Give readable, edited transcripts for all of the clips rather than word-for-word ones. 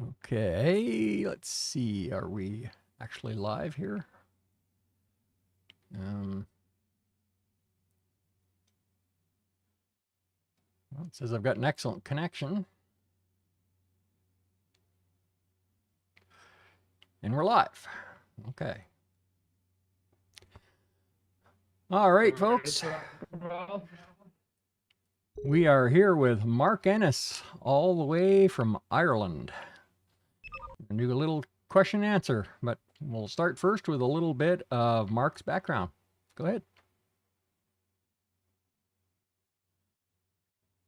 Okay, let's see. Are we actually live here? Well, it says I've got an excellent connection. And we're live. Okay. All right, folks. We are here with Mark Ennis, all the way from Ireland. We're going to do a little question and answer, but we'll start first with a little bit of Mark's background. Go ahead.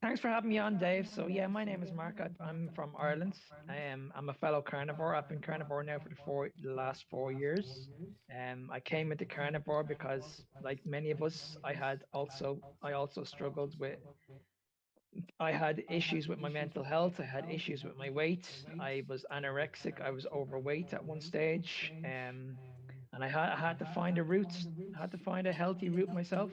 Thanks for having me on, Dave. So yeah, my name is Mark. I'm from Ireland. I'm a fellow carnivore. I've been carnivore now for the last 4 years. I came into carnivore because, like many of us, I also struggled with. I had issues with my mental health. I had issues with my weight. I was anorexic. I was overweight at one stage. And I had to find a route. I had to find a healthy route myself.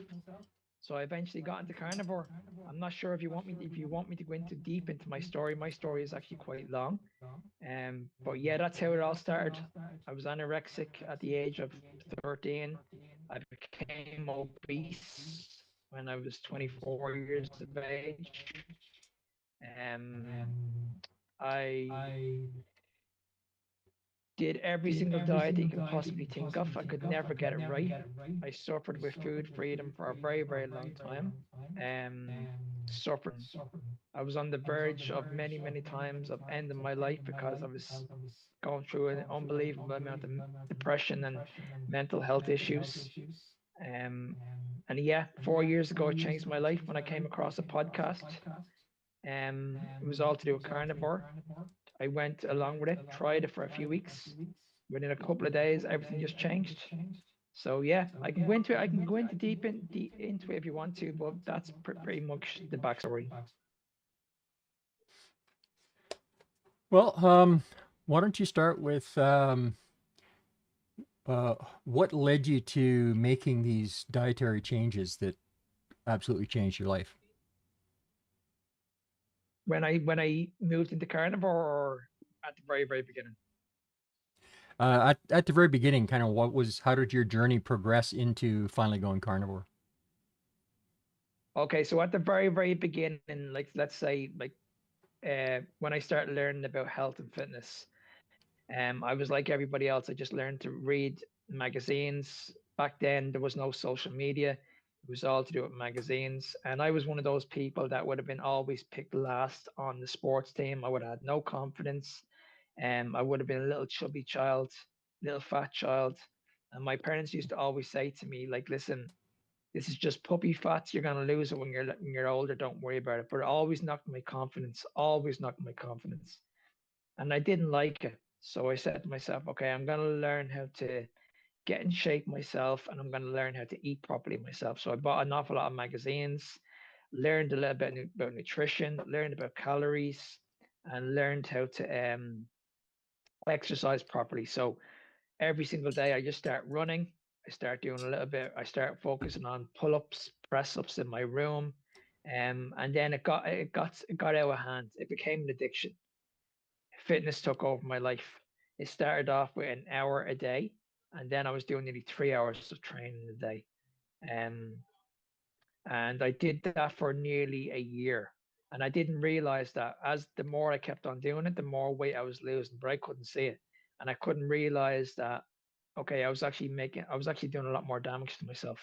So I eventually got into carnivore. I'm not sure if you want me to go into deep into my story. My story is actually quite long. But yeah, that's how it all started. I was anorexic at the age of 13. I became obese when I was 24 years of age. Um, I did every single diet that you can possibly think of. I could never get it right. I suffered with food freedom for a very, very long time. Suffering. I was on the verge of many, many times of ending my life because I was going through an unbelievable amount of depression and mental health issues. Um, and yeah, 4 years ago, it changed my life when I came across a podcast. It was all to do with carnivore. I went along with it, tried it for a few weeks. Within a couple of days, everything just changed. So yeah, I can go into it. I can go into deep into it if you want to, but that's pretty much the backstory. Well, why don't you start with uh, what led you to making these dietary changes that absolutely changed your life? When I moved into carnivore, or at the very beginning. At the very beginning, kind of how did your journey progress into finally going carnivore? Okay, so at the very beginning, like let's say when I started learning about health and fitness, I was like everybody else. I just learned to read magazines. Back then, there was no social media. It was all to do with magazines. And I was one of those people that would have been always picked last on the sports team. I would have had no confidence. I would have been a little chubby child, little fat child. And my parents used to always say to me, like, listen, this is just puppy fat. You're gonna lose it when you're older. Don't worry about it. But it always knocked my confidence. Always knocked my confidence, and I didn't like it. So I said to myself, okay, I'm gonna learn how to get in shape myself, and I'm gonna learn how to eat properly myself. So I bought an awful lot of magazines, learned a little bit about nutrition, learned about calories, and learned how to exercise properly. So every single day, I just start running. I start doing a little bit. I start focusing on pull-ups, press-ups in my room, and then it got out of hand. It became an addiction. Fitness took over my life. It started off with an hour a day, and then I was doing nearly 3 hours of training a day. Um, and I did that for nearly a year. And I didn't realize that as the more I kept on doing it, the more weight I was losing, but I couldn't see it. And I couldn't realize that, okay, I was actually doing a lot more damage to myself.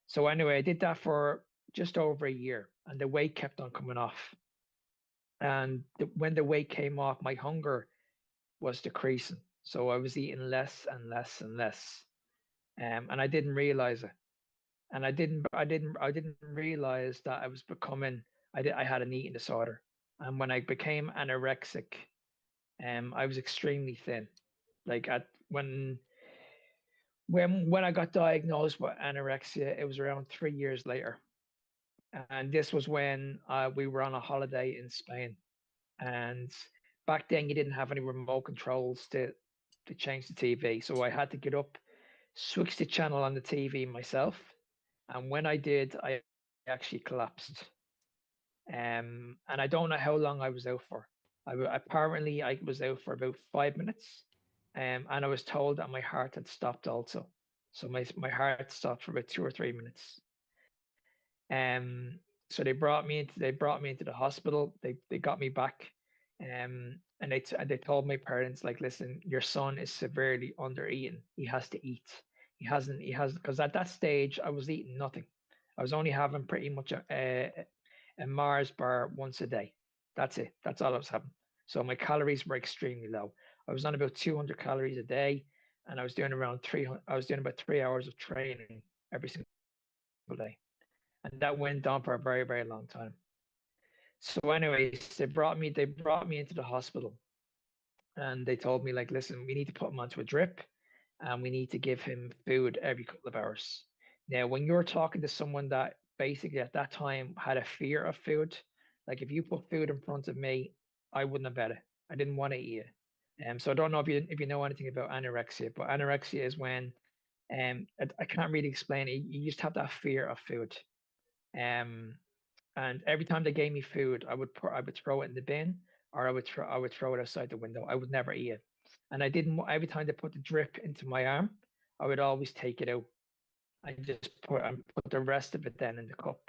So anyway, I did that for just over a year, and the weight kept on coming off. And when the weight came off, my hunger was decreasing. So I was eating less and less and less. And I didn't realize it. And I didn't realize that I was becoming, I had an eating disorder. And when I became anorexic, I was extremely thin. Like at when I got diagnosed with anorexia, it was around 3 years later. And this was when we were on a holiday in Spain. And back then, you didn't have any remote controls to change the TV. So I had to get up, switch the channel on the TV myself. And when I did, I actually collapsed. And I don't know how long I was out for. Apparently I was out for about 5 minutes, and I was told that my heart had stopped also. So my heart stopped for about 2 or 3 minutes. So they brought me into the hospital. They got me back, and they told my parents like, listen, your son is severely under eaten. He has to eat. He has because at that stage I was eating nothing. I was only having pretty much a Mars bar once a day. That's it. That's all I was having. So my calories were extremely low. I was on about 200 calories a day, and I was doing around 300. I was doing about 3 hours of training every single day, and that went on for a very, very long time. So, anyways, they brought me into the hospital, and they told me like, listen, we need to put him onto a drip, and we need to give him food every couple of hours. Now, when you're talking to someone that basically at that time had a fear of food, like if you put food in front of me, I wouldn't have had it. I didn't want to eat it. So I don't know if you know anything about anorexia, but anorexia is when I can't really explain it. You just have that fear of food. Um, and every time they gave me food, I would throw it in the bin, or I would throw it outside the window. I would never eat it. And I didn't every time they put the drip into my arm, I would always take it out. I just put the rest of it then in the cup.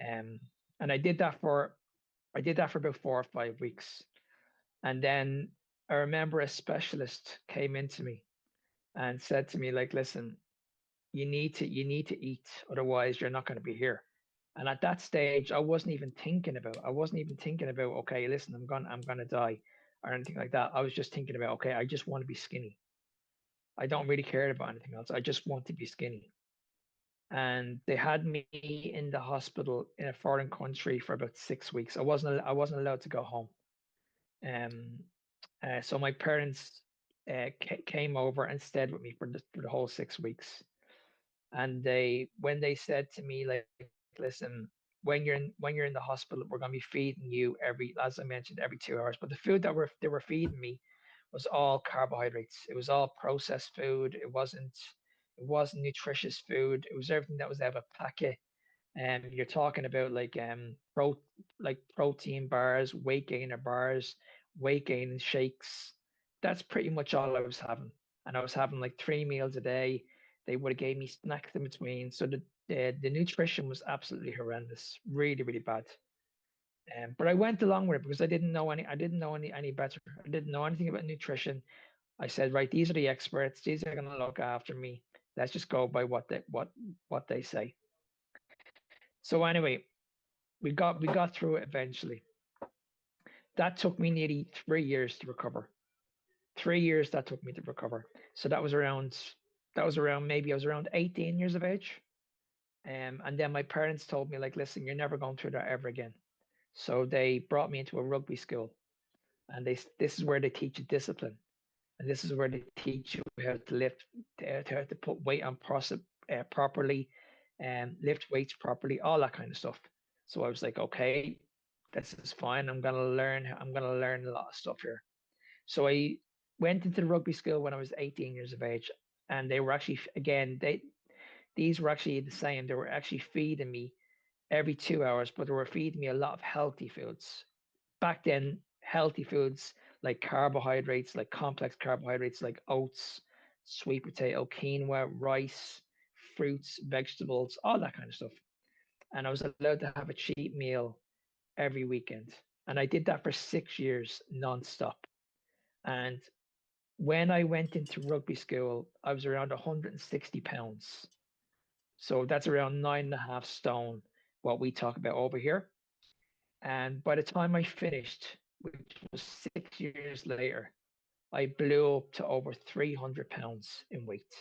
Um, and I did that for about 4 or 5 weeks. And then I remember a specialist came into me and said to me, like, listen, you need to eat, otherwise you're not going to be here. And at that stage I wasn't even thinking about, okay, listen, I'm gonna die or anything like that. I was just thinking about, okay, I just want to be skinny. I don't really care about anything else. I just want to be skinny. And they had me in the hospital in a foreign country for about 6 weeks. I wasn't allowed to go home. um so my parents came over and stayed with me for the whole 6 weeks. And when they said to me like, listen, when you're in the hospital, we're going to be feeding you as I mentioned, every 2 hours. But the food that they were feeding me was all carbohydrates. It was all processed food. It wasn't nutritious food. It was everything that was out of a packet. And you're talking about like protein bars, weight gainer bars, weight gaining shakes. That's pretty much all I was having. And I was having like 3 meals a day. They would have gave me snacks in between. So the nutrition was absolutely horrendous, really, really bad. But I went along with it because I didn't know any better. I didn't know anything about nutrition. I said, right, these are the experts. These are going to look after me. Let's just go by what they say. So anyway, we got through it eventually. That took me nearly 3 years to recover. 3 years that took me to recover. So that was around maybe I was around 18 years of age. And then my parents told me like, listen, you're never going through that ever again. So they brought me into a rugby school, and this is where they teach you discipline, and this is where they teach you how to lift, how to put weight on properly, and lift weights properly, all that kind of stuff. So I was like, okay, this is fine. I'm gonna learn a lot of stuff here. So I went into the rugby school when I was 18 years of age, and they were actually again these were actually the same. They were actually feeding me every 2 hours, but they were feeding me a lot of healthy foods. Back then, healthy foods like carbohydrates, like complex carbohydrates like oats, sweet potato, quinoa, rice, fruits, vegetables, all that kind of stuff. And I was allowed to have a cheat meal every weekend. And I did that for 6 years nonstop. And when I went into rugby school, I was around 160 pounds. So that's around 9.5 stone, what we talk about over here. And by the time I finished, which was 6 years later, I blew up to over 300 pounds in weight.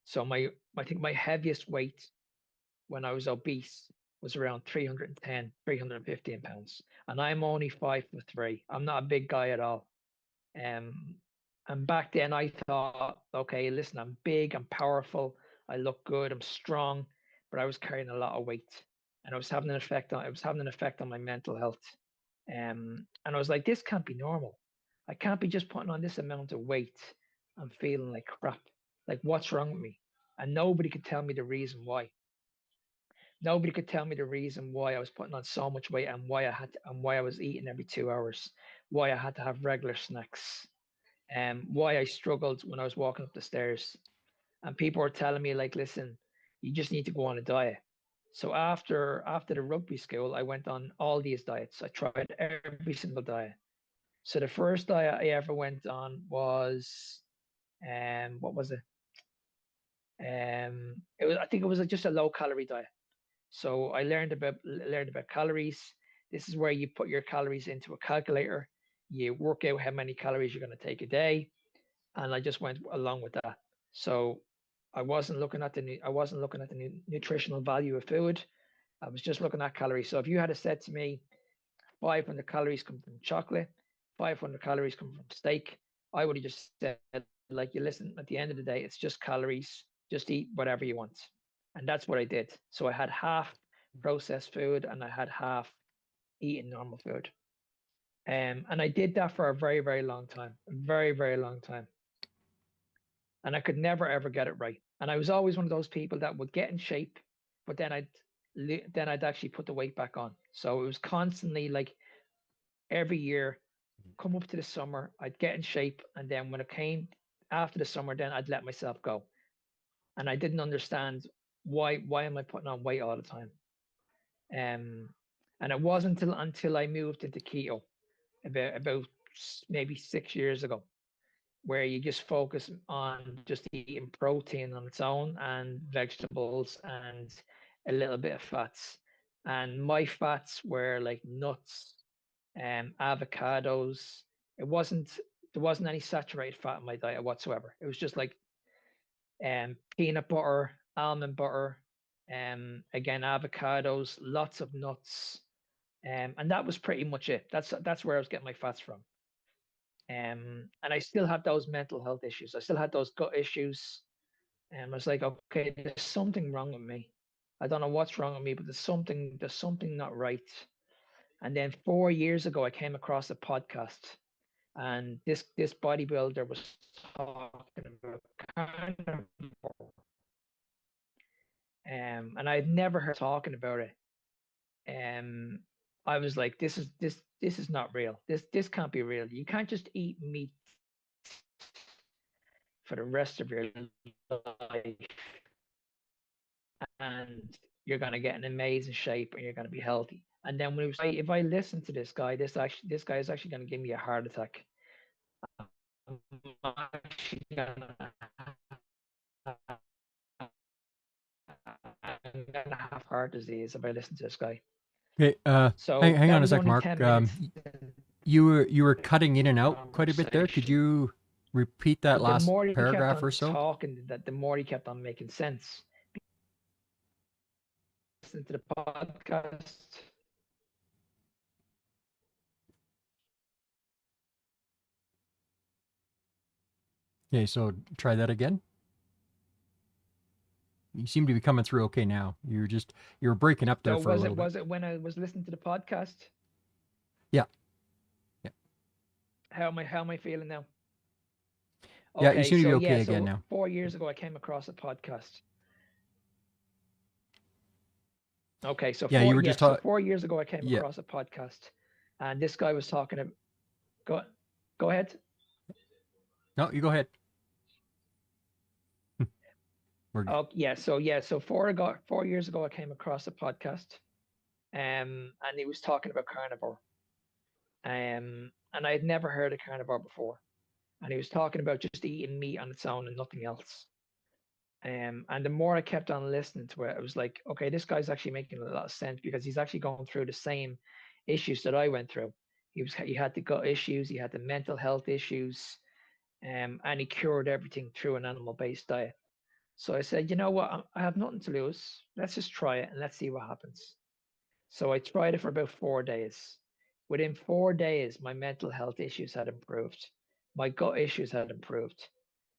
So I think my heaviest weight when I was obese was around 310, 315 pounds. And I'm only 5'3". I'm not a big guy at all. Um, and back then I thought, okay, listen, I'm big, I'm powerful, I look good, I'm strong, but I was carrying a lot of weight, and it was having an effect on my mental health. And I was like, this can't be normal. I can't be just putting on this amount of weight. I'm feeling like crap. Like, what's wrong with me? And nobody could tell me the reason why. Nobody could tell me the reason why I was putting on so much weight and why and why I was eating every 2 hours, why I had to have regular snacks, and why I struggled when I was walking up the stairs. And people were telling me like, listen, you just need to go on a diet. So after the rugby school, I went on all these diets. I tried every single diet. So the first diet I ever went on was what was it? It was, I think it was just a low calorie diet. So I learned about calories. This is where you put your calories into a calculator. You work out how many calories you're going to take a day, and I just went along with that. So I wasn't looking at the nutritional value of food. I was just looking at calories. So if you had said to me, 500 calories come from chocolate, 500 calories come from steak, I would have just said, like, you listen, at the end of the day, it's just calories. Just eat whatever you want. And that's what I did. So I had half processed food and I had half eating normal food. And I did that for a very, very long time, a very, very long time. And I could never ever get it right. And I was always one of those people that would get in shape, but then I'd actually put the weight back on. So it was constantly like every year, come up to the summer, I'd get in shape, and then when it came after the summer, then I'd let myself go. And I didn't understand why am I putting on weight all the time? Um, and it wasn't until I moved into keto about maybe 6 years ago, where you just focus on just eating protein on its own and vegetables and a little bit of fats. And my fats were like nuts, avocados. It wasn't There wasn't any saturated fat in my diet whatsoever. It was just like peanut butter, almond butter, again avocados, lots of nuts, and that was pretty much it. That's where I was getting my fats from. And I still had those mental health issues. I still had those gut issues, and I was like, okay, there's something wrong with me. I don't know what's wrong with me, but there's something not right. And then 4 years ago, I came across a podcast, and this bodybuilder was talking about carnivore, and I'd never heard talking about it. Um, I was like, this is not real. This can't be real. You can't just eat meat for the rest of your life and you're gonna get an amazing shape and you're gonna be healthy. And then when it was like, if I listen to this guy, this guy is actually gonna give me a heart attack. I'm actually gonna I'm gonna have heart disease if I listen to this guy. Okay, So hang that on a was sec, only Mark. 10 minutes You were cutting in and out quite a bit there. Could conversation. you repeat that But the last more he kept paragraph or on so? talking, that the more he kept on making sense. Listen to the podcast. Okay, so try that again. You seem to be coming through okay now. You were breaking up there So for a was little it bit. was it when I was listening to the podcast? Yeah, yeah, How am I feeling now? yeah. You Okay, seem to be so yeah, okay again so now. 4 years ago I came across a podcast. Okay, so Yeah, you were just talking. 4 years ago I came Yeah. across a podcast, and this guy was talking about. Go, go ahead. No, you go ahead. We're good. Oh so 4 years ago I came across a podcast, and he was talking about carnivore, and I had never heard of carnivore before, and he was talking about just eating meat on its own and nothing else. And the more I kept on listening to it, I was like, okay, this guy's actually making a lot of sense because he's actually going through the same issues that I went through. He had the gut issues, he had the mental health issues, and he cured everything through an animal-based diet. So I said, you know what, I have nothing to lose. Let's just try it and let's see what happens. So I tried it for about 4 days. Within 4 days, my mental health issues had improved. My gut issues had improved.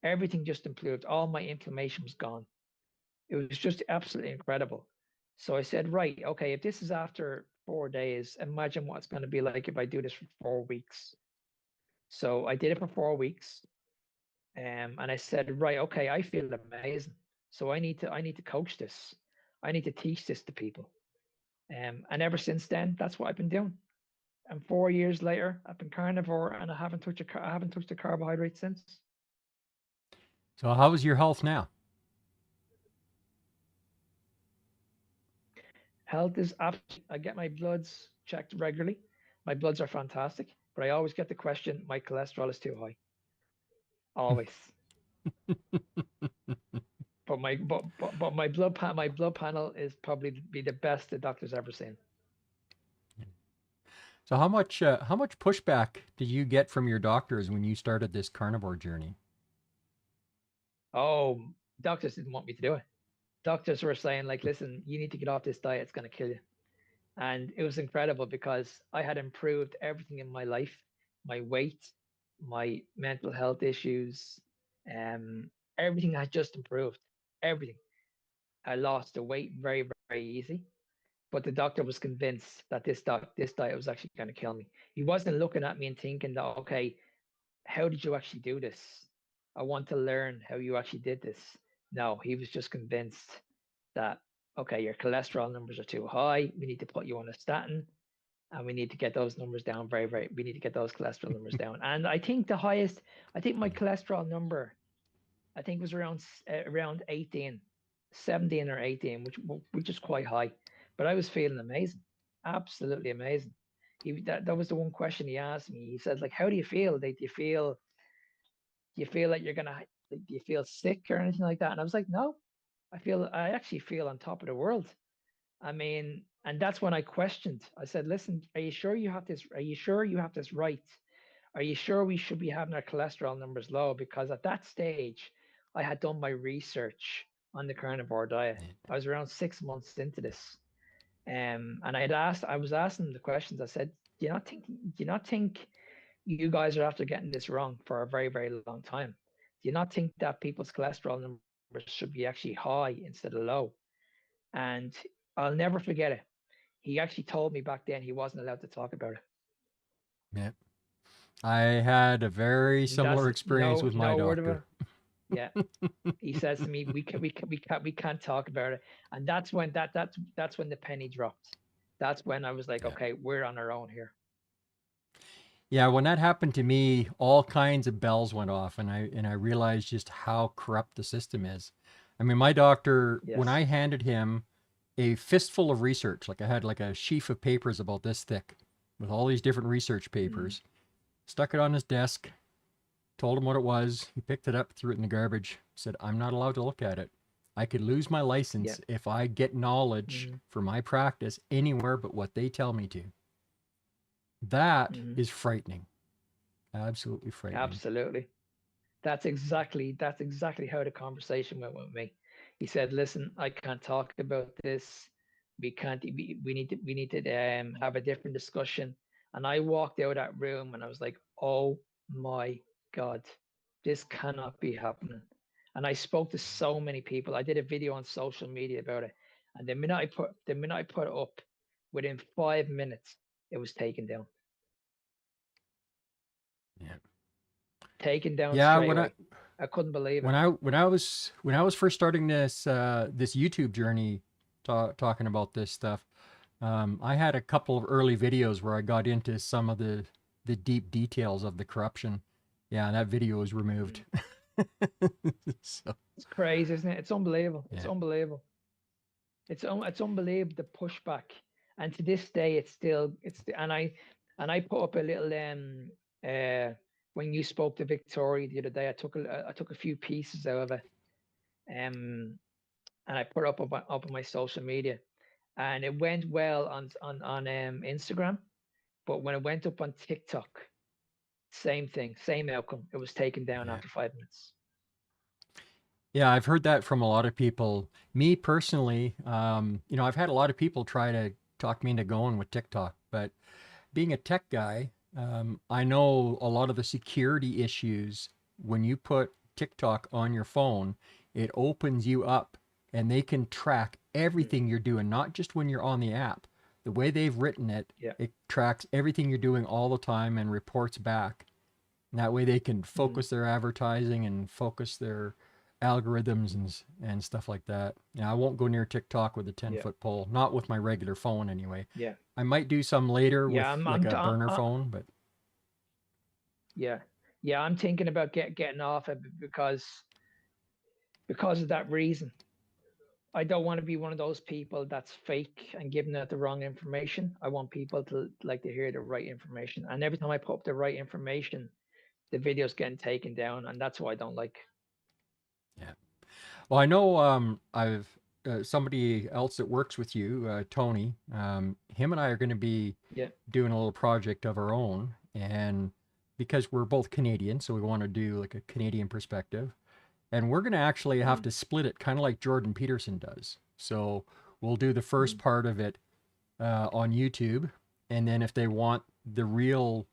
Everything just improved. All my inflammation was gone. It was just absolutely incredible. So I said, right, okay, if this is after 4 days, imagine what it's going to be like if I do this for 4 weeks. So I did it for 4 weeks, and I said, right, okay, I feel amazing. So I need to coach this. I need to teach this to people. And ever since then, that's what I've been doing. And 4 years later, I've been carnivore, and I haven't touched a carbohydrate since. So how is your health now? Health is absolutely. I get my bloods checked regularly. My bloods are fantastic, but I always get the question: my cholesterol is too high. Always. But my blood panel is probably be the best the doctor's ever seen. So how much pushback did you get from your doctors when you started this carnivore journey? Oh, doctors didn't want me to do it. Doctors were saying like, listen, you need to get off this diet. It's going to kill you. And it was incredible because I had improved everything in my life, my weight, my mental health issues, um, everything had just improved. Everything. I lost the weight very, very easy. But the doctor was convinced that this diet was actually going to kill me. He wasn't looking at me and thinking that, okay, how did you actually do this? I want to learn how you actually did this. No, he was just convinced that, okay, your cholesterol numbers are too high. We need to put you on a statin, and we need to get those numbers down we need to get those cholesterol numbers down. And I think I think my cholesterol number, I think was around 18, 17 or 18, which is quite high. But I was feeling amazing, absolutely amazing. That was the one question he asked me. He said, like, how do you feel? Like, do you feel like you're gonna like, do you feel sick or anything like that? And I was like, no, I actually feel on top of the world. I mean, and that's when I questioned. I said, listen, are you sure you have this? Are you sure you have this right? Are you sure we should be having our cholesterol numbers low? Because at that stage, I had done my research on the carnivore diet. I was around 6 months into this. And I was asking the questions. I said, do you not think you guys are after getting this wrong for a very, very long time? Do you not think that people's cholesterol numbers should be actually high instead of low? And I'll never forget it. He actually told me back then he wasn't allowed to talk about it. Yeah. I had a very And that's similar experience no with my no word of it. doctor. Yeah. He says to me, we can't talk about it. And that's when the penny dropped. That's when I was like, Yeah. okay, we're on our own here. Yeah, when that happened to me, all kinds of bells went off and I realized just how corrupt the system is. I mean, my doctor, when Yes. I handed him a fistful of research, like I had like a sheaf of papers about this thick with all these different research Mm, papers, stuck it on his desk, told him what it was. He picked it up, threw it in the garbage, said, I'm not allowed to look at it. I could lose my yeah. license if I get knowledge Mm, for my practice anywhere but what they tell me to. That mm, is frightening. Absolutely frightening. absolutely. That's exactly how the conversation went with me. He said, "Listen, I can't talk about this. We can't. We need to have a different discussion." And I walked out of that room, and I was like, "Oh my God, this cannot be happening." And I spoke to so many people. I did a video on social media about it, and the minute I put it up, within 5 minutes, it was taken down. Yeah. Taken down Yeah, straight away. I couldn't believe it. when I was first starting this YouTube journey, talking about this stuff, I had a couple of early videos where I got into some of the deep details of the corruption. Yeah, and that video was removed. So It's crazy, isn't it? It's unbelievable. It's yeah, unbelievable. It's unbelievable the pushback. And to this day, and I put up a little uh when you spoke to Victoria the other day, I took a few pieces out of it um and I put up on my social media, and it went well on Instagram, but when it went up on TikTok, same thing, same outcome. It was taken down yeah. after 5 minutes. Yeah, I've heard that from a lot of people. Me personally, I've had a lot of people try to talk me into going with TikTok, but being a tech guy, I know a lot of the security issues when you put TikTok on your phone, it opens you up and they can track Mm, everything you're doing, not just when you're on the app. The way they've written it, yeah. it tracks everything you're doing all the time and reports back. And that way they can Mm, focus their advertising and focus their algorithms and stuff like that. Yeah, I won't go near TikTok with a Yeah. 10-foot pole, not with my regular phone anyway. Yeah. I might do some later with Yeah. like a burner phone, but Yeah. Yeah. I'm thinking about getting off it because of that reason. I don't want to be one of those people that's fake and giving out the wrong information. I want people to like to hear the right information. And every time I put up the right information, the video's getting taken down, and that's what I don't like. yeah. Well, I know I've somebody else that works with you, Tony. Him and I are going to be Yeah. doing a little project of our own, and because we're both Canadian, so we want to do like a Canadian perspective, and we're going to actually have Mm. to split it, kind of like Jordan Peterson does. So we'll do the first Mm. part of it on YouTube, and then if they want the real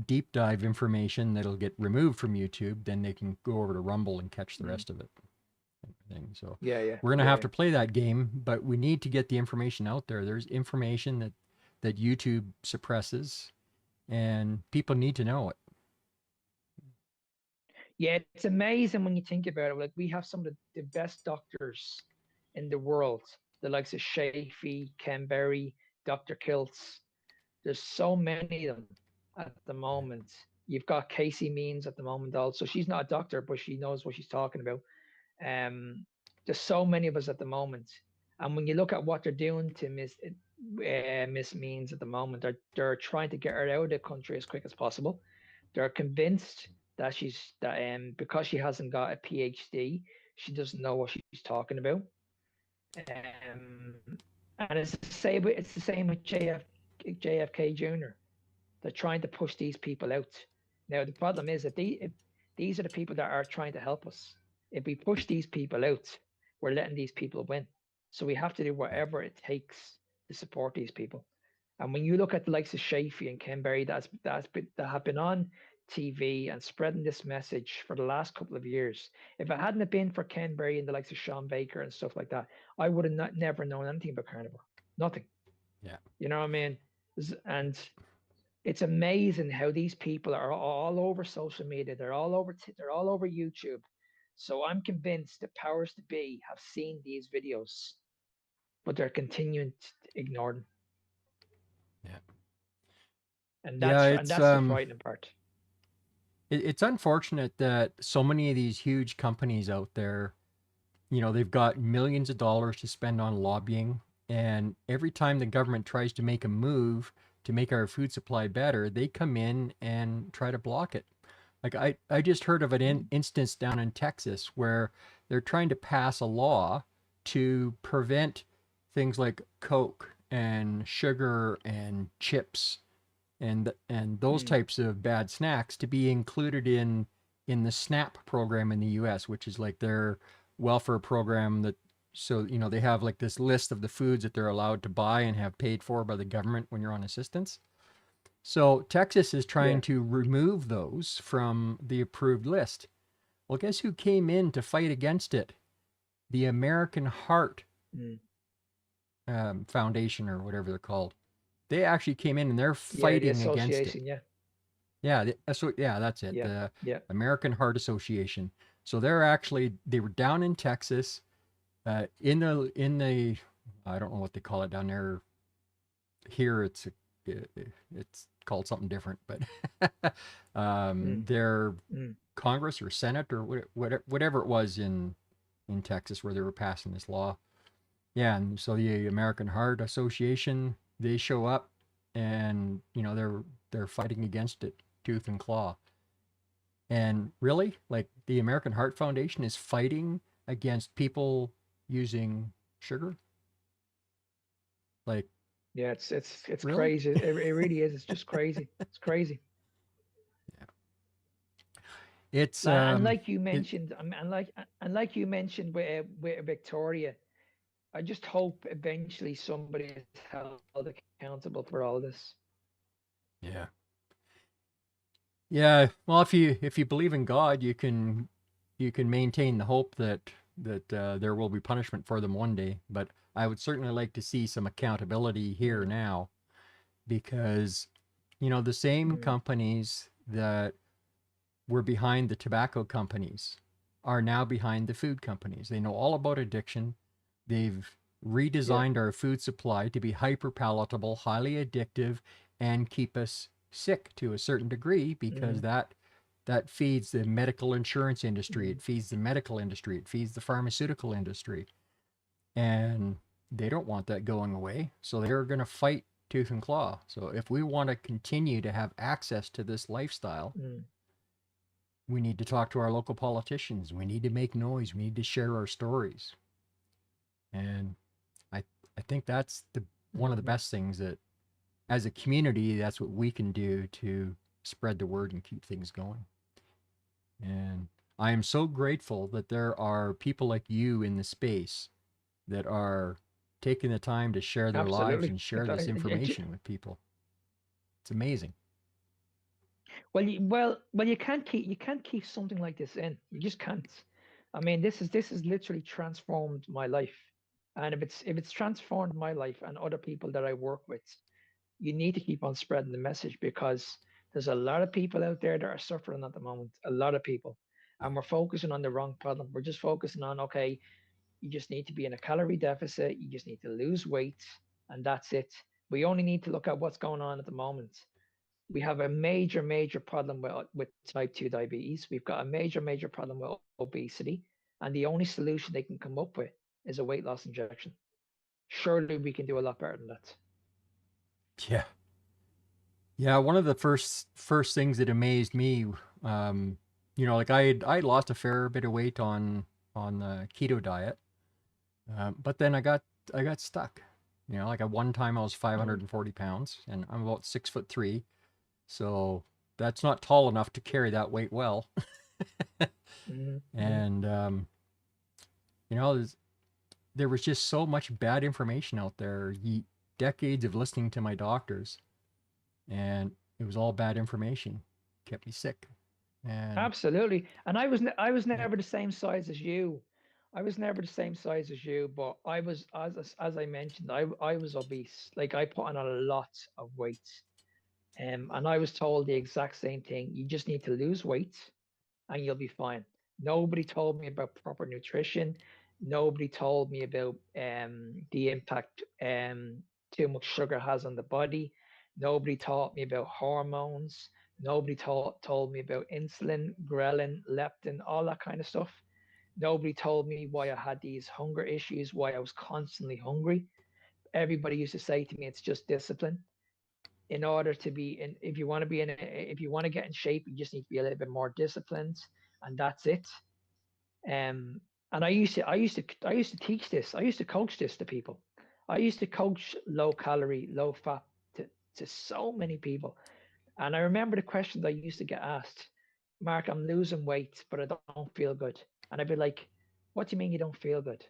deep dive information that'll get removed from YouTube, then they can go over to Rumble and catch the Mm. rest of it. So Yeah. Yeah. we're gonna Yeah. have Yeah. to play that game, but we need to get the information out there. There's information that YouTube suppresses, and people need to know it. Yeah, it's amazing when you think about it. Like we have some of the best doctors in the world, the likes of Shafee, Ken Berry, Dr. Kiltz. There's so many of them at the moment. You've got Casey Means at the moment also. She's not a doctor, but she knows what she's talking about. There's so many of us at the moment. And when you look at what they're doing to Miss Means at the moment, they're trying to get her out of the country as quick as possible. They're convinced that because she hasn't got a PhD, she doesn't know what she's talking about. Um, and it's the same with JFK Jr. They're trying to push these people out. Now the problem is that if these are the people that are trying to help us. If we push these people out, we're letting these people win. So we have to do Yeah. whatever it takes to support these people. And when you look at the likes of Shafee and Ken Berry that have been on TV and spreading this message for the last couple of years, if it hadn't have been for Ken Berry and the likes of Sean Baker and stuff like that, I would have never known anything about Carnivore. Nothing. Yeah. You know what I mean? And it's amazing how these people are all over social media. They're all over YouTube. So I'm convinced the powers to be have seen these videos, but they're continuing to ignore them. Yeah. And Yeah, that's the frightening part. it's unfortunate that so many of these huge companies out there, they've got millions of dollars to spend on lobbying, and every time the government tries to make a move to make our food supply better, they come in and try to block it. Like I just heard of an instance down in Texas where they're trying to pass a law to prevent things like Coke and sugar and chips and those Mm. types of bad snacks to be included in the SNAP program in the US, which is like their welfare program that so they have like this list of the foods that they're allowed to buy and have paid for by the government when you're on assistance. So Texas is Yeah. trying to remove those from the approved list. Well, guess who came in to fight against it? The American Heart Mm. Foundation or whatever they're called. They actually came in and they're Yeah, the fighting against it. association. Yeah. Yeah, that's it. Yeah. The Yeah. American Heart Association. So they were down in Texas, in the I don't know what they call it down there. Here it's called something different, but Mm. their Mm. Congress or Senate or whatever it was in Texas where they were passing this law. Yeah, and so the American Heart Association, they show up and they're fighting against it tooth and claw. And really, like the American Heart Foundation is fighting against people using sugar? Like, Yeah. It's really? crazy. It really is. It's just crazy. It's crazy. Yeah. It's And like you it mentioned, and like you mentioned with Victoria, I just hope eventually somebody is held accountable for all this. yeah. Yeah, well, if you believe in God, you can maintain the hope that there will be punishment for them one day. But I would certainly like to see some accountability here Mm. now, because the same Mm. companies that were behind the tobacco companies are now behind the food companies. They know all about addiction. They've Yeah. redesigned our food supply to be hyper palatable, highly addictive, and keep us sick to a certain degree because Mm, that feeds the medical insurance industry, mm, it feeds the medical industry, it feeds the pharmaceutical industry. And they don't want that going away. So they're going to fight tooth and claw. So if we want to continue to have access to this lifestyle, mm, we need to talk to our local politicians. We need to make noise. We need to share our stories. And I I think that's the one of the mm. best things that as a community, that's what we can do to spread the word and keep things going. And I am so grateful that there are people like you in the space that are taking the time to share their lives Absolutely. and share this information with people. It's amazing. Well, you can't keep something like this in. You just can't. I mean, this has literally transformed my life. And if it's transformed my life and other people that I work with, you need to keep on spreading the message because there's a lot of people out there that are suffering at the moment. A lot of people. Yeah. And we're focusing on the wrong problem. We're just focusing on, okay, you just need to be in a calorie deficit, you just need to lose weight, and that's it. We only need to look at what's going on at the moment. We have a major problem with type 2 diabetes. We've got a major problem with obesity. And the only solution they can come up with is a weight loss injection. Surely we can do a lot better than that. Yeah. Yeah, one of the first things that amazed me, like I lost a fair bit of weight on the keto diet, but then I got stuck. Like at one time I was Mm, 540 pounds, and I'm about 6'3", so that's not tall enough to carry that weight well. mm, mm. And you know, there was just so much bad information out there. Decades of listening to my doctors, and it was all bad information. Kept me sick. And Absolutely. And I was yeah, never the same size as you. I was never the same size as you, but I was as I mentioned, I was obese. Like I put on a lot of weight. And I was told the exact same thing. You just need to lose weight and you'll be fine. Nobody told me about proper nutrition. Nobody told me about the impact too much sugar has on the body. Nobody taught me about hormones. Nobody told me about insulin, ghrelin, leptin, all that kind of stuff. Nobody told me why I had these hunger issues, why I was constantly hungry. Everybody used to say to me, it's just discipline. In order to be in, if you want to be in, if you want to get in shape, you just need to be a little bit more disciplined, and that's it. And I used to teach this. I used to coach this to people. I used to coach low calorie, low fat to so many people. And I remember the questions I used to get asked. Mark, I'm losing weight, but I don't feel good. And I'd be like, what do you mean you don't feel good?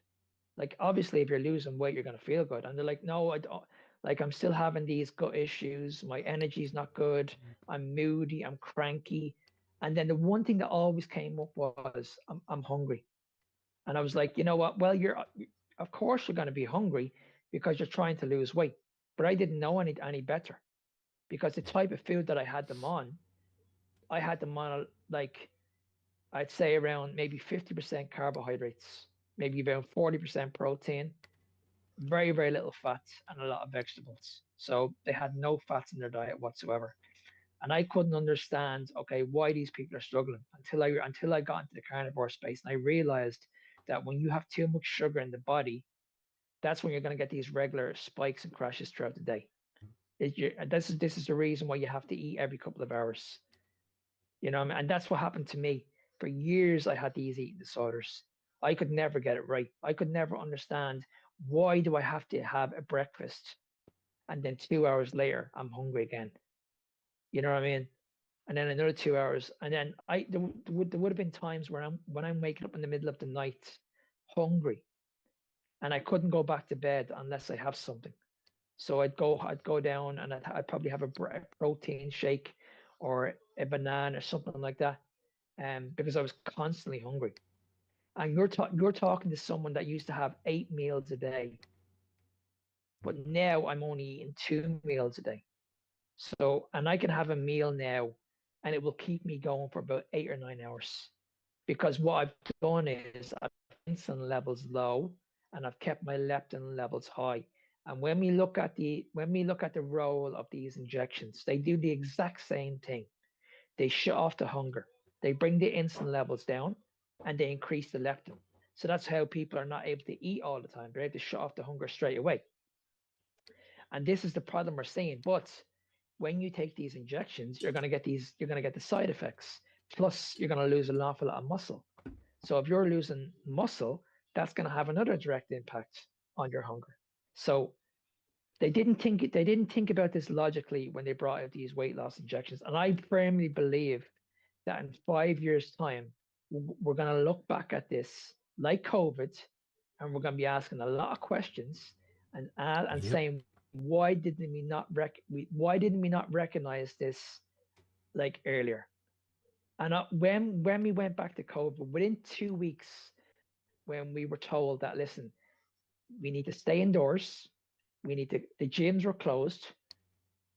Like, obviously, if you're losing weight, you're going to feel good. And they're like, no, I don't. Like, I'm still having these gut issues. My energy's not good. I'm moody. I'm cranky. And then the one thing that always came up was, I'm hungry. And I was like, you know what? Well, of course, you're going to be hungry because you're trying to lose weight. But I didn't know any better because the type of food that I had them on like, I'd say around maybe 50% carbohydrates, maybe around 40% protein, very little fats and a lot of vegetables. So they had no fats in their diet whatsoever. And I couldn't understand, okay, why these people are struggling until I got into the carnivore space and I realized that when you have too much sugar in the body, that's when you're going to get these regular spikes and crashes throughout the day. This is the reason why you have to eat every couple of hours. You know, and that's what happened to me. For years, I had these eating disorders. I could never get it right. I could never understand why do I have to have a breakfast and then 2 hours later I'm hungry again. You know what I mean? And then another 2 hours, and then there would have been times where I'm waking up in the middle of the night, hungry, and I couldn't go back to bed unless I have something. So I'd go down and I'd probably have a protein shake or a banana or something like that, because I was constantly hungry. And you're talking to someone that used to have 8 meals a day, but now I'm only eating 2 meals a day. So, and I can have a meal now and it will keep me going for about 8 or 9 hours. because what I've done is I've kept insulin levels low and I've kept my leptin levels high. And when we look at the role of these injections, they do the exact same thing. They shut off the hunger. They bring the insulin levels down and they increase the leptin. So that's how people are not able to eat all the time. They're able to shut off the hunger straight away. And this is the problem we're seeing. But when you take these injections, you're going to get the side effects. Plus, you're going to lose an awful lot of muscle. So if you're losing muscle, that's going to have another direct impact on your hunger. So they didn't think about this logically when they brought out these weight loss injections. And I firmly believe that in 5 years' time, we're going to look back at this like COVID, and we're going to be asking a lot of questions and Yep. saying why didn't we not recognize this like earlier? And when we went back to COVID, within 2 weeks, when we were told that listen, we need to stay indoors, the gyms were closed,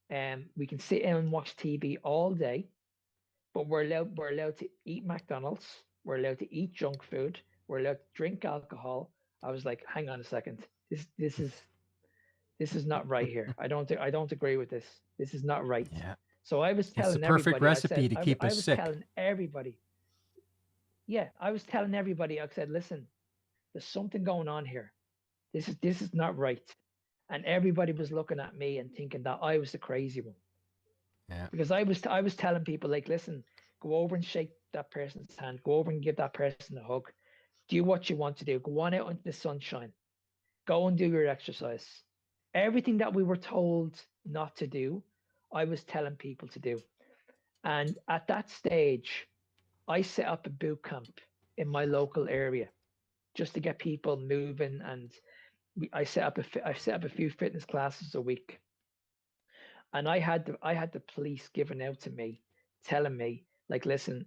and we can sit in and watch TV all day, but we're allowed to eat McDonald's, we're allowed to eat junk food, we're allowed to drink alcohol. I was like, hang on a second, this is not right here. I don't agree with this. This is not right. Yeah. So I was It's the telling perfect everybody. recipe to keep I us was sick. telling everybody. Yeah, I was telling everybody. I said, listen, there's something going on here. This is not right. And everybody was looking at me and thinking that I was the crazy one, Yeah. because I was telling people like, listen, go over and shake that person's hand. Go over and give that person a hug. Do what you want to do. Go on out into the sunshine. Go and do your exercise. Everything that we were told not to do, I was telling people to do. And at that stage, I set up a boot camp in my local area just to get people moving. And I set up a few fitness classes a week. And I had the police giving out to me, telling me like, listen,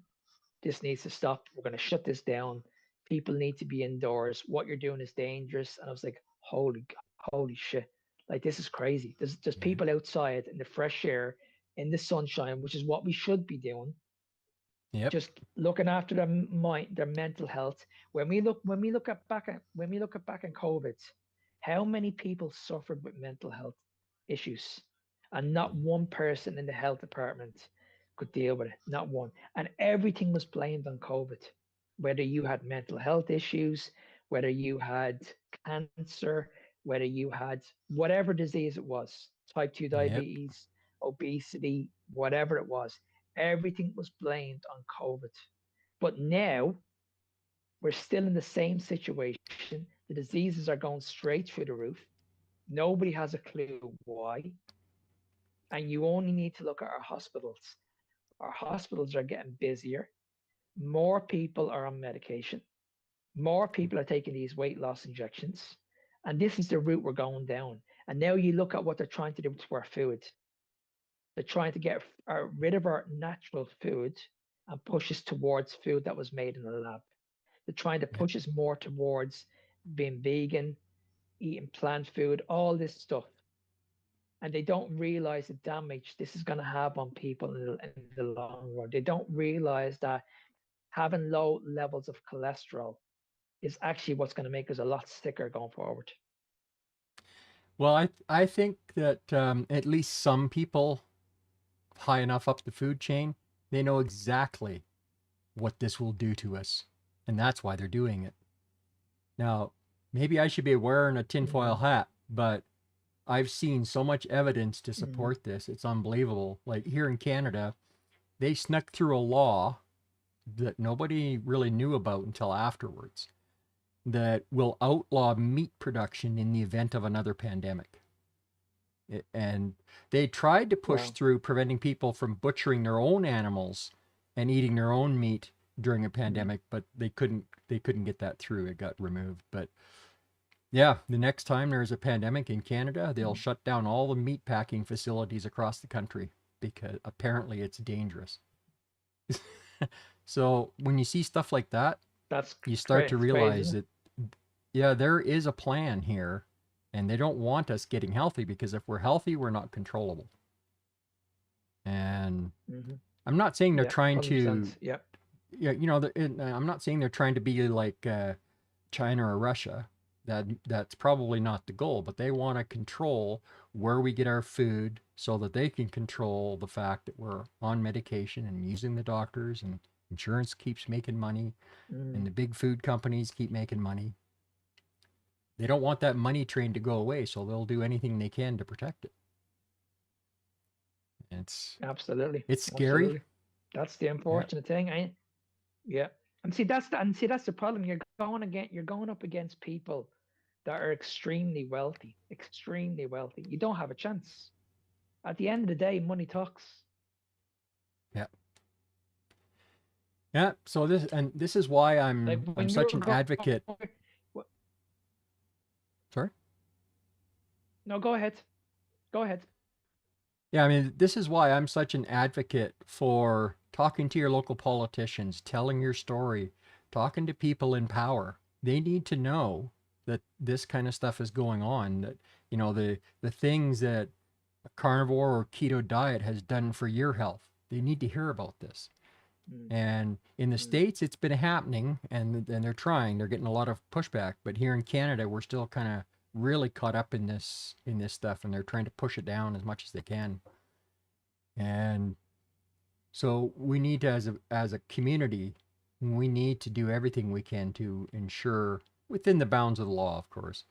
this needs to stop. We're going to shut this down. People need to be indoors. What you're doing is dangerous. And I was like, holy shit. Like, this is crazy. There's Yeah. people outside in the fresh air, in the sunshine, which is what we should be doing, Yep. just looking after their mind, their mental health. When we look at back in COVID, how many people suffered with mental health issues, and not one person in the health department could deal with it, not one. And everything was blamed on COVID. Whether you had mental health issues, whether you had cancer, whether you had whatever disease it was, type 2 Yep. diabetes, obesity, whatever it was, everything was blamed on COVID. But now we're still in the same situation. The diseases are going straight through the roof. Nobody has a clue why. And you only need to look at our hospitals. Our hospitals are getting busier. More people are on medication. More people are taking these weight loss injections. And this is the route we're going down. And now you look at what they're trying to do to our food. They're trying to get rid of our natural food and push us towards food that was made in a lab. They're trying to Yep. push us more towards being vegan, eating plant food, all this stuff. And they don't realize the damage this is going to have on people in the long run. They don't realize that having low levels of cholesterol is actually what's going to make us a lot sicker going forward. Well, I think that at least some people high enough up the food chain, they know exactly what this will do to us, and that's why they're doing it. Now, maybe I should be wearing a tinfoil Mm-hmm. hat, but I've seen so much evidence to Mm-hmm. support this. It's unbelievable. Like here in Canada, they snuck through a law that nobody really knew about until afterwards that will outlaw meat production in the event of another pandemic. And they tried to push Wow. through preventing people from butchering their own animals and eating their own meat during a Mm-hmm. pandemic, but they couldn't get that through. It got removed. But yeah, the next time there's a pandemic in Canada, they'll shut down all the meat packing facilities across the country because apparently it's dangerous. So when you see stuff like that, That's you start to it's crazy, realize isn't that, yeah, there is a plan here, and they don't want us getting healthy because if we're healthy, we're not controllable. And it? Mm-hmm. I'm not saying they're Yeah, trying to 100%. Yeah. yeah, I'm not saying they're trying to be like China or Russia. That's probably not the goal, but they want to control where we get our food so that they can control the fact that we're on medication and using the doctors, and insurance keeps making money and Mm, the big food companies keep making money. They don't want that money train to go away, so they'll do anything they can to protect it. It's absolutely, it's scary. absolutely. That's the Yeah. unfortunate thing. Yeah. And see that's the problem. You're going up against people that are extremely wealthy, extremely wealthy. You don't have a chance. At the end of the day, money talks. Yeah. Yeah. So this is why Like I'm when such you're an going, advocate. Sorry. no, go ahead, go ahead. Yeah, I mean, this is why I'm such an advocate for talking to your local politicians, telling your story, talking to people in power. They need to know that this kind of stuff is going on, that, the things that a carnivore or keto diet has done for your health. They need to hear about this. Mm, And in the mm, States, it's been happening, and they're trying. They're getting a lot of pushback. But here in Canada, we're still kind of really caught up in this stuff, and they're trying to push it down as much as they can. And so we need to, as a community, we need to do everything we can to ensure, within the bounds of the law, of course,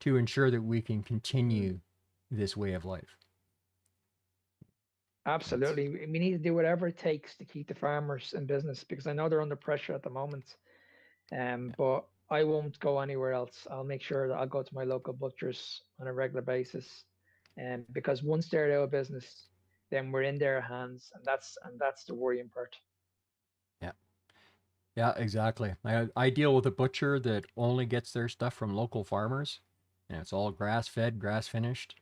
to ensure that we can mm. continue this way of life. It's Absolutely. We need to do whatever it takes to keep the farmers in business because I know they're under pressure at the moment. But I won't go anywhere else. I'll make sure that I'll go to my local butchers on a regular basis. And because once they're out of business, then we're in their hands, and that's the worrying part. yeah, yeah, exactly. I deal with a butcher that only gets their stuff from local farmers, and it's all grass fed, grass finished.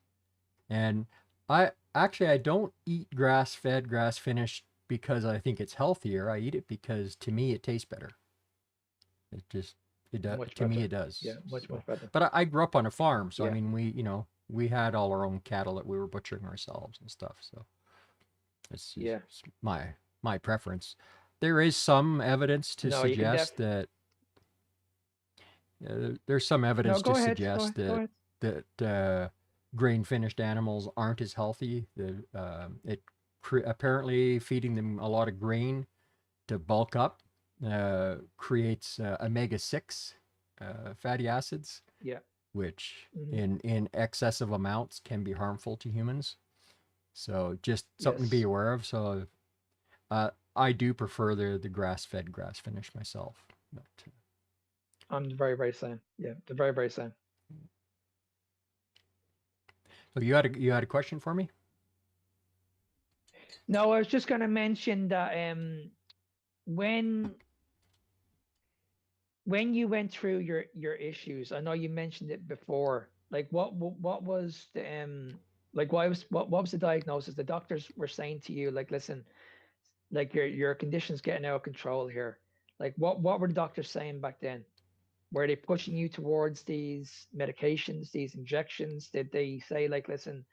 And I don't eat grass fed, grass finished because I think it's healthier. I eat it because to me it tastes better. It just it does Much to me better. it does. Yeah, much, So, much better. but I grew up on a farm, so I Yeah. mean we had all our own cattle that we were butchering ourselves and stuff. So Yeah. it's my preference. There is some evidence to No, you can suggest that there's some no, evidence to go ahead. Go suggest ahead. Go that ahead. grain finished animals aren't as healthy. Apparently feeding them a lot of grain to bulk up creates omega-6 fatty acids, Yeah. which Hmm. in excessive amounts can be harmful to humans. So just something to be Yes. aware of. So uh, I do prefer the grass-fed, grass-finished myself. But, I'm the very, very same. Yeah, the very, very same. so you had a question for me? No, I was just going to mention that when when you went through your issues, I know you mentioned it before. Like what was the like what was the diagnosis? The doctors were saying to you, like, listen, like your condition's getting out of control here. Like what were the doctors saying back then? Were they pushing you towards these medications, these injections? Did they say like, listen,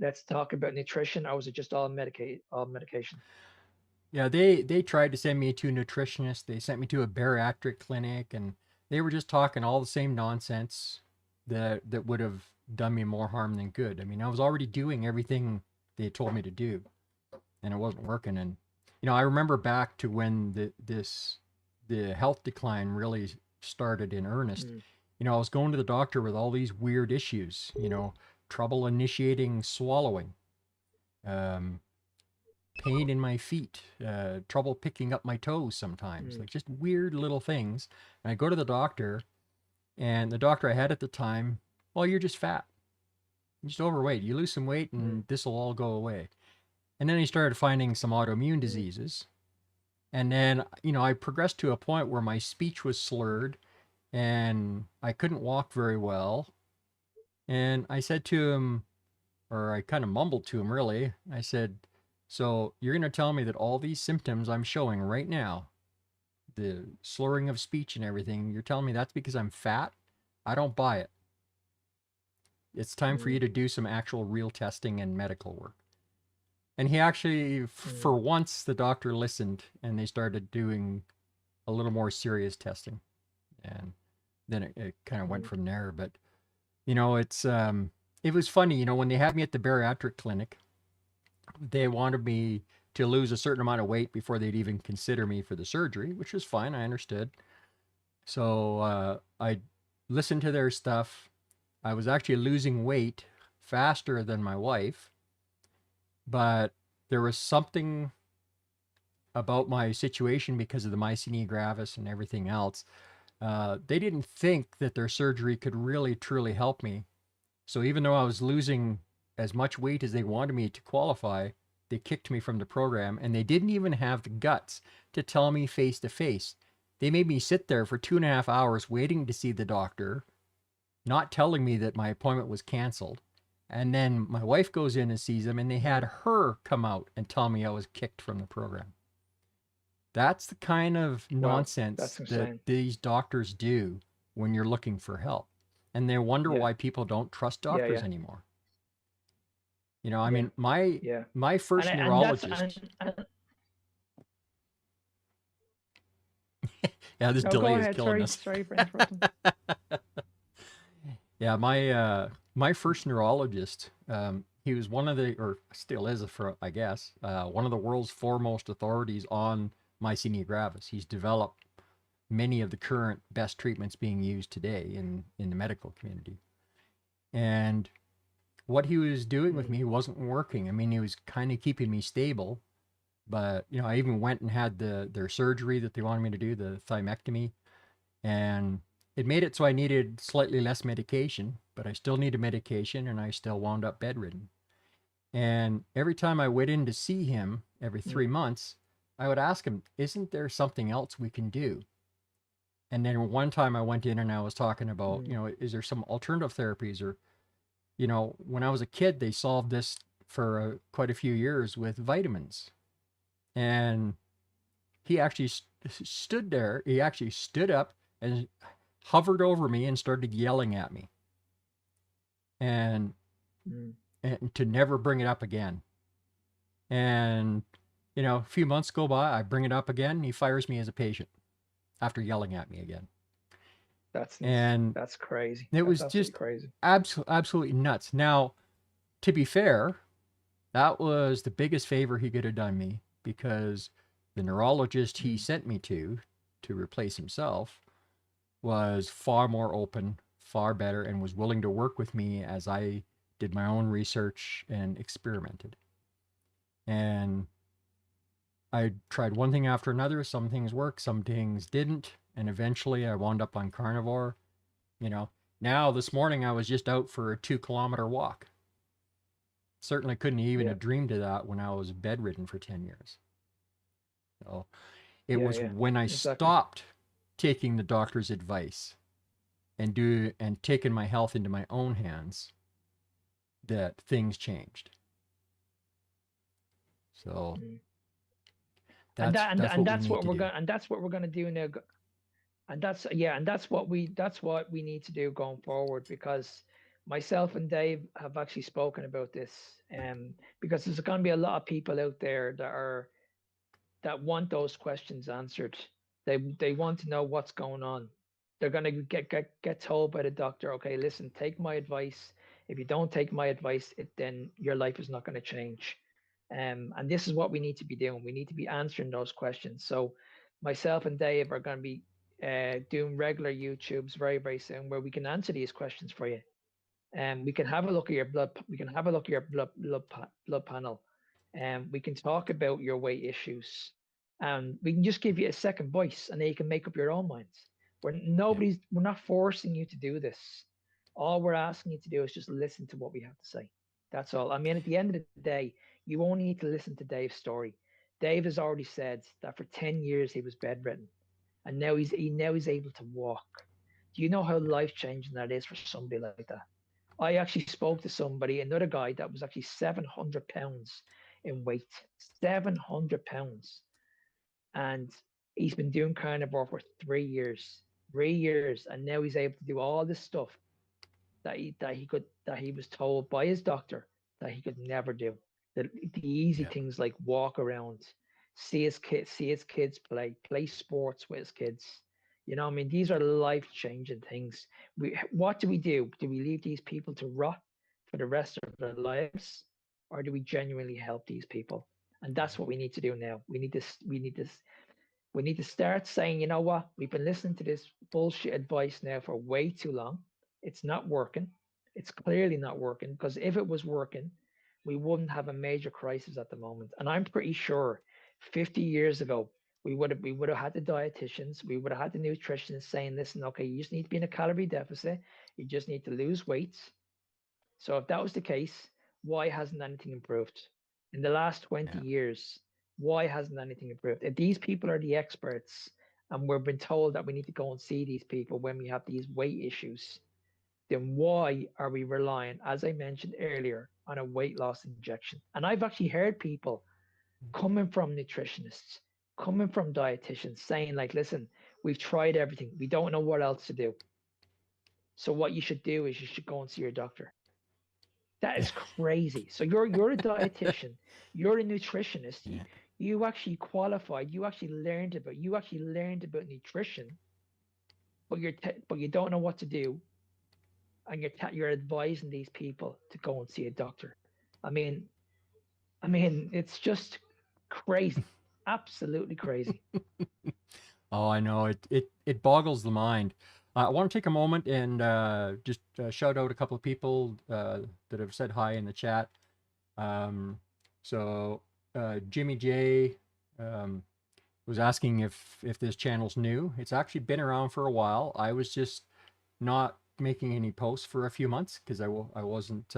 let's talk about nutrition, or was it just all medication? Yeah, they tried to send me to a nutritionist. They sent me to a bariatric clinic, and they were just talking all the same nonsense that would have done me more harm than good. I mean, I was already doing everything they told me to do, and it wasn't working. And I remember back to when the health decline really started in earnest. Mm, I was going to the doctor with all these weird issues. Trouble initiating swallowing. Um, Pain in my feet, trouble picking up my toes sometimes, mm, like just weird little things. And I go to the doctor, and the doctor I had at the time, well, you're just fat, you're just overweight. You lose some weight, mm, and this will all go away. And then he started finding some autoimmune mm, diseases. And then, I progressed to a point where my speech was slurred and I couldn't walk very well. And I said to him, or I kind of mumbled to him really. I said, "So you're going to tell me that all these symptoms I'm showing right now, the slurring of speech and everything, you're telling me that's because I'm fat? I don't buy it. It's time for you mm, to do some actual real testing and medical work." And he actually, mm, for once, the doctor listened, and they started doing a little more serious testing, and then it kind of went Mm, from there. But it was funny, when they had me at the bariatric clinic, they wanted me to lose a certain amount of weight before they'd even consider me for the surgery, which was fine. I understood. So I listened to their stuff. I was actually losing weight faster than my wife, but there was something about my situation because of the myasthenia gravis and everything else. They didn't think that their surgery could really truly help me. So even though I was losing as much weight as they wanted me to qualify, they kicked me from the program, and they didn't even have the guts to tell me face to face. They made me sit there for 2.5 hours waiting to see the doctor, not telling me that my appointment was canceled. And then my wife goes in and sees them, and they had mm. her come out and tell me I was kicked from the program. That's the kind of Wow, nonsense that's that insane. these doctors do when you're looking for help. And they wonder Yeah, why people don't trust yeah, doctors yeah, anymore. I yeah, mean, my yeah. my And first and that's neurologist. and Yeah, this no, delay go is ahead. killing Sorry, us. sorry for interrupting. Yeah, my first neurologist, he was one of the, or still is, for I guess, one of the world's foremost authorities on myasthenia gravis. He's developed many of the current best treatments being used today in the medical community. And what he was doing with Mm, me wasn't working. I mean, he was kind of keeping me stable, but I even went and had their surgery that they wanted me to do, the thymectomy, and it made it so I needed slightly less medication, but I still needed medication, and I still wound up bedridden. And every time I went in to see him every three mm, months, I would ask him, "Isn't there something else we can do?" And then one time I went in and I was talking about, mm, is there some alternative therapies? Or, when I was a kid, they solved this for quite a few years with vitamins. And he actually stood there. He actually stood up and hovered over me and started yelling at me, and mm. and to never bring it up again. And a few months go by, I bring it up again. He fires me as a patient after yelling at me again. And That's crazy. it That's was absolutely just crazy. absolutely nuts. Now, to be fair, that was the biggest favor he could have done me, because the neurologist he Mm, sent me to replace himself was far more open, far better, and was willing to work with me as I did my own research and experimented. And I tried one thing after another. Some things worked, some things didn't. And eventually I wound up on Carnivore. You know, now this morning I was just out for a 2 kilometer walk. Certainly couldn't even yeah, have dreamed of that when I was bedridden for 10 years. So it yeah, was yeah. when I Exactly. stopped taking the doctor's advice and taking my health into my own hands that things changed. So Mm. And that's what we that's need what to we're do. going and that's what we're going to do now. And that's yeah, and that's what we need to do going forward, because myself and Dave have actually spoken about this. Because there's going to be a lot of people out there that want those questions answered. They want to know what's going on. They're going to get told by the doctor, okay, listen, take my advice. If you don't take my advice, then your life is not going to change. And this is what we need to be doing. We need to be answering those questions. So myself and Dave are going to be doing regular YouTubes very, very soon, where we can answer these questions for you. And we can have a look at your blood. We can have a look at your blood panel, and we can talk about your weight issues. And we can just give you a second voice, and then you can make up your own minds. Yeah. We're not forcing you to do this. All we're asking you to do is just listen to what we have to say. That's all. I mean, at the end of the day, you only need to listen to Dave's story. Dave has already said that for 10 years he was bedridden, and now he's able to walk. Do you know how life changing that is for somebody like that? I actually spoke to somebody, another guy that was actually 700 pounds in weight, 700 pounds. And he's been doing carnivore for 3 years, 3 years. And now he's able to do all this stuff that he was told by his doctor that he could never do. The easy Yeah. things like walk around, see his kids play sports with his kids. You know, I mean, these are life changing things. What do we do? Do we leave these people to rot for the rest of their lives, or do we genuinely help these people? And that's what we need to do now. We need to start saying, you know what? We've been listening to this bullshit advice now for way too long. It's not working. It's clearly not working, because if it was working, we wouldn't have a major crisis at the moment. And I'm pretty sure 50 years ago, we would have had the dietitians, we would have had the nutritionists saying, listen, okay, you just need to be in a calorie deficit, you just need to lose weight. So if that was the case, why hasn't anything improved? In the last 20 Yeah. years, why hasn't anything improved? If these people are the experts and we're being told that we need to go and see these people when we have these weight issues, then why are we relying, as I mentioned earlier, on a weight loss injection? And I've actually heard people coming from nutritionists, coming from dietitians saying, like, listen, we've tried everything. We don't know what else to do. So what you should do is you should go and see your doctor. That is crazy. So you're a dietitian, you're a nutritionist. Yeah. You actually qualified. You actually learned about nutrition, but you don't know what to do, and you're advising these people to go and see a doctor. I mean, it's just crazy, absolutely crazy. Oh, I know it boggles the mind. I want to take a moment and just shout out a couple of people that have said hi in the chat. Um, so Jimmy J um, was asking if this channel's new. It's actually been around for a while. I was just not making any posts for a few months because I wasn't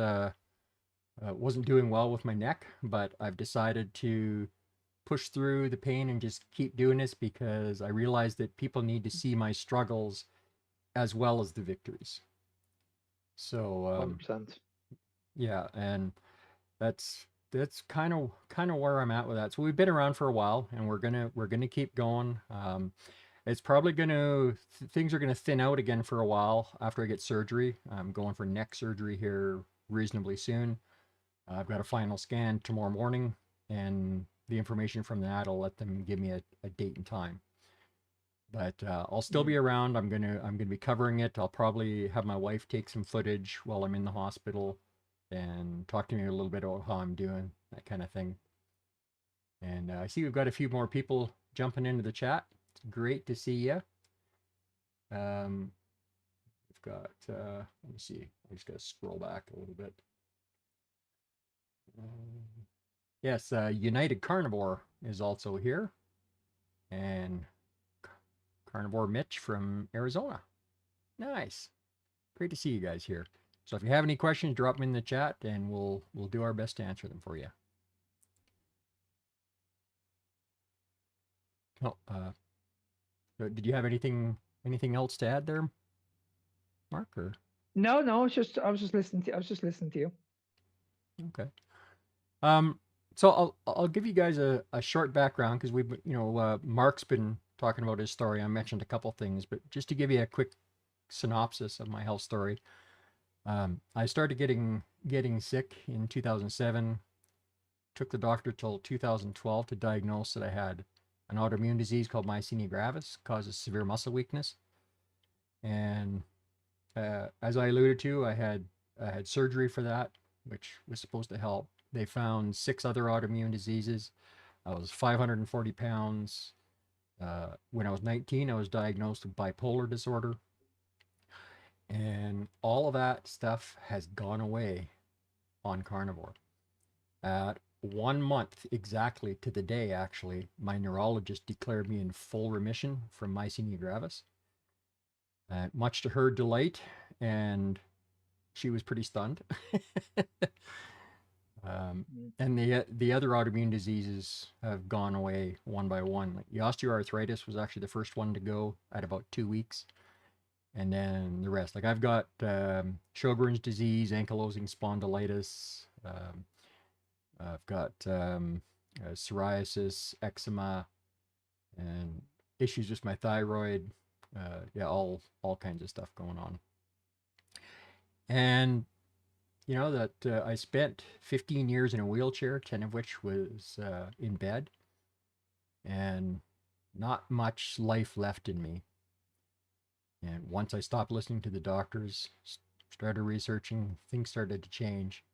doing well with my neck, but I've decided to push through the pain and just keep doing this because I realize that people need to see my struggles as well as the victories. So 100%. yeah, and that's kind of where I'm at with that. So we've been around for a while, and we're gonna keep going. It's probably things are gonna thin out again for a while after I get surgery. I'm going for neck surgery here reasonably soon. I've got a final scan tomorrow morning, and the information from that will let them give me a date and time. But I'll still Mm. be around. I'm gonna be covering it. I'll probably have my wife take some footage while I'm in the hospital and talk to me a little bit about how I'm doing, that kind of thing. And I see we've got a few more people jumping into the chat. It's great to see you. We've got, let me see, I just got to scroll back a little bit. Yes, United Carnivore is also here. And Carnivore Mitch from Arizona. Nice. Great to see you guys here. So if you have any questions, drop them in the chat and we'll do our best to answer them for you. Oh, did you have anything else to add there, Mark? Or No, I was just listening to you. okay. So I'll give you guys a short background because we've Mark's been talking about his story. I mentioned a couple things, but just to give you a quick synopsis of my health story. I started getting sick in 2007. Took the doctor till 2012 to diagnose that I had an autoimmune disease called myasthenia gravis, causes severe muscle weakness. And as I alluded to, I had surgery for that, which was supposed to help. They found 6 other autoimmune diseases. I was 540 pounds. When I was 19, I was diagnosed with bipolar disorder. And all of that stuff has gone away on Carnivore. At 1 month exactly to the day, actually, my neurologist declared me in full remission from myasthenia gravis. Much to her delight, and she was pretty stunned. Mm. And the other autoimmune diseases have gone away one by one. Like the osteoarthritis was actually the first one to go at about 2 weeks, and then the rest. Like I've got Sjogren's disease, ankylosing spondylitis. I've got psoriasis, eczema, and issues with my thyroid. Yeah, all kinds of stuff going on. And you know that I spent 15 years in a wheelchair, 10 of which was in bed. and not much life left in me. And once I stopped listening to the doctors, started researching, things started to change.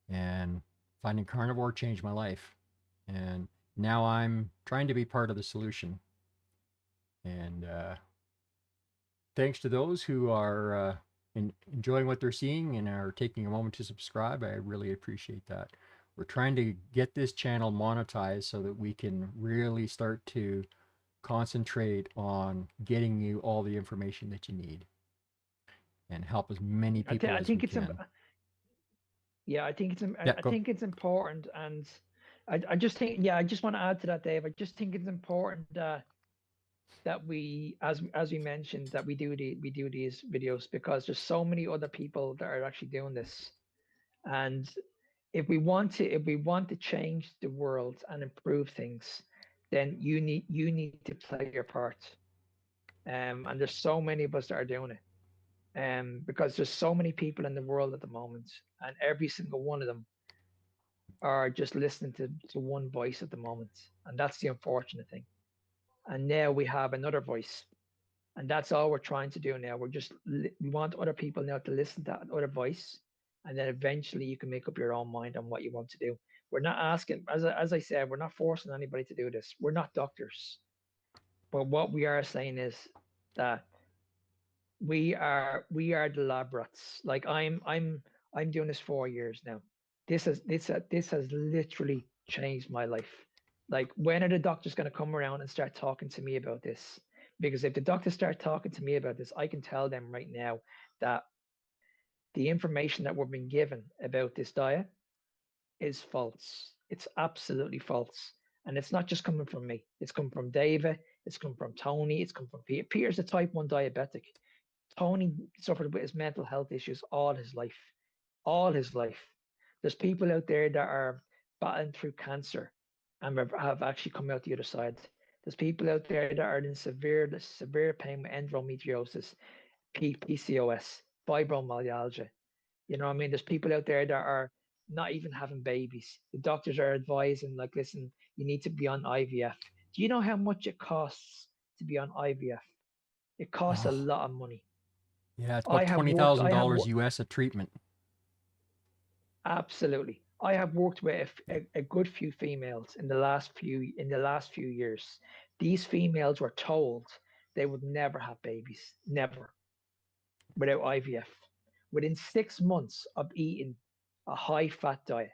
And finding carnivore changed my life. And now I'm trying to be part of the solution. And thanks to those who are enjoying what they're seeing and are taking a moment to subscribe. I really appreciate that. We're trying to get this channel monetized so that we can really start to concentrate on getting you all the information that you need and help as many people I as we think it's can. yeah, Yeah, I go. think it's important, and I just think, yeah, I just want to add to that, Dave. I just think it's important that we, as we mentioned, that we do these videos because there's so many other people that are actually doing this, and if we want to change the world and improve things, then you need to play your part. And there's so many of us that are doing it. Because there's so many people in the world at the moment, and every single one of them are just listening to one voice at the moment, and that's the unfortunate thing. And now we have another voice, and that's all we're trying to do now. We want other people now to listen to that other voice, and then eventually you can make up your own mind on what you want to do. We're not asking, as I said, we're not forcing anybody to do this. We're not doctors, but what we are saying is that we are the lab rats. Like I'm doing this 4 years now. This has literally changed my life. Like, when are the doctors going to come around and start talking to me about this? Because if the doctors start talking to me about this, I can tell them right now that the information that we're being given about this diet is false. It's absolutely false. And it's not just coming from me. It's come from David. It's come from Tony. It's come from Peter. Peter's a type 1 diabetic. Tony suffered with his mental health issues all his life. All his life. There's people out there that are battling through cancer and have actually come out the other side. There's people out there that are in severe pain with endometriosis, PCOS, fibromyalgia. You know what I mean? There's people out there that are not even having babies. The doctors are advising, like, listen, you need to be on IVF. Do you know how much it costs to be on IVF? It costs a Oh, lot of money. yeah, it's I about have twenty worked, thousand dollars US a treatment. absolutely. I have worked with a good few females in the last few years. These females were told they would never have babies, never, without IVF. Within 6 months of eating a high fat diet,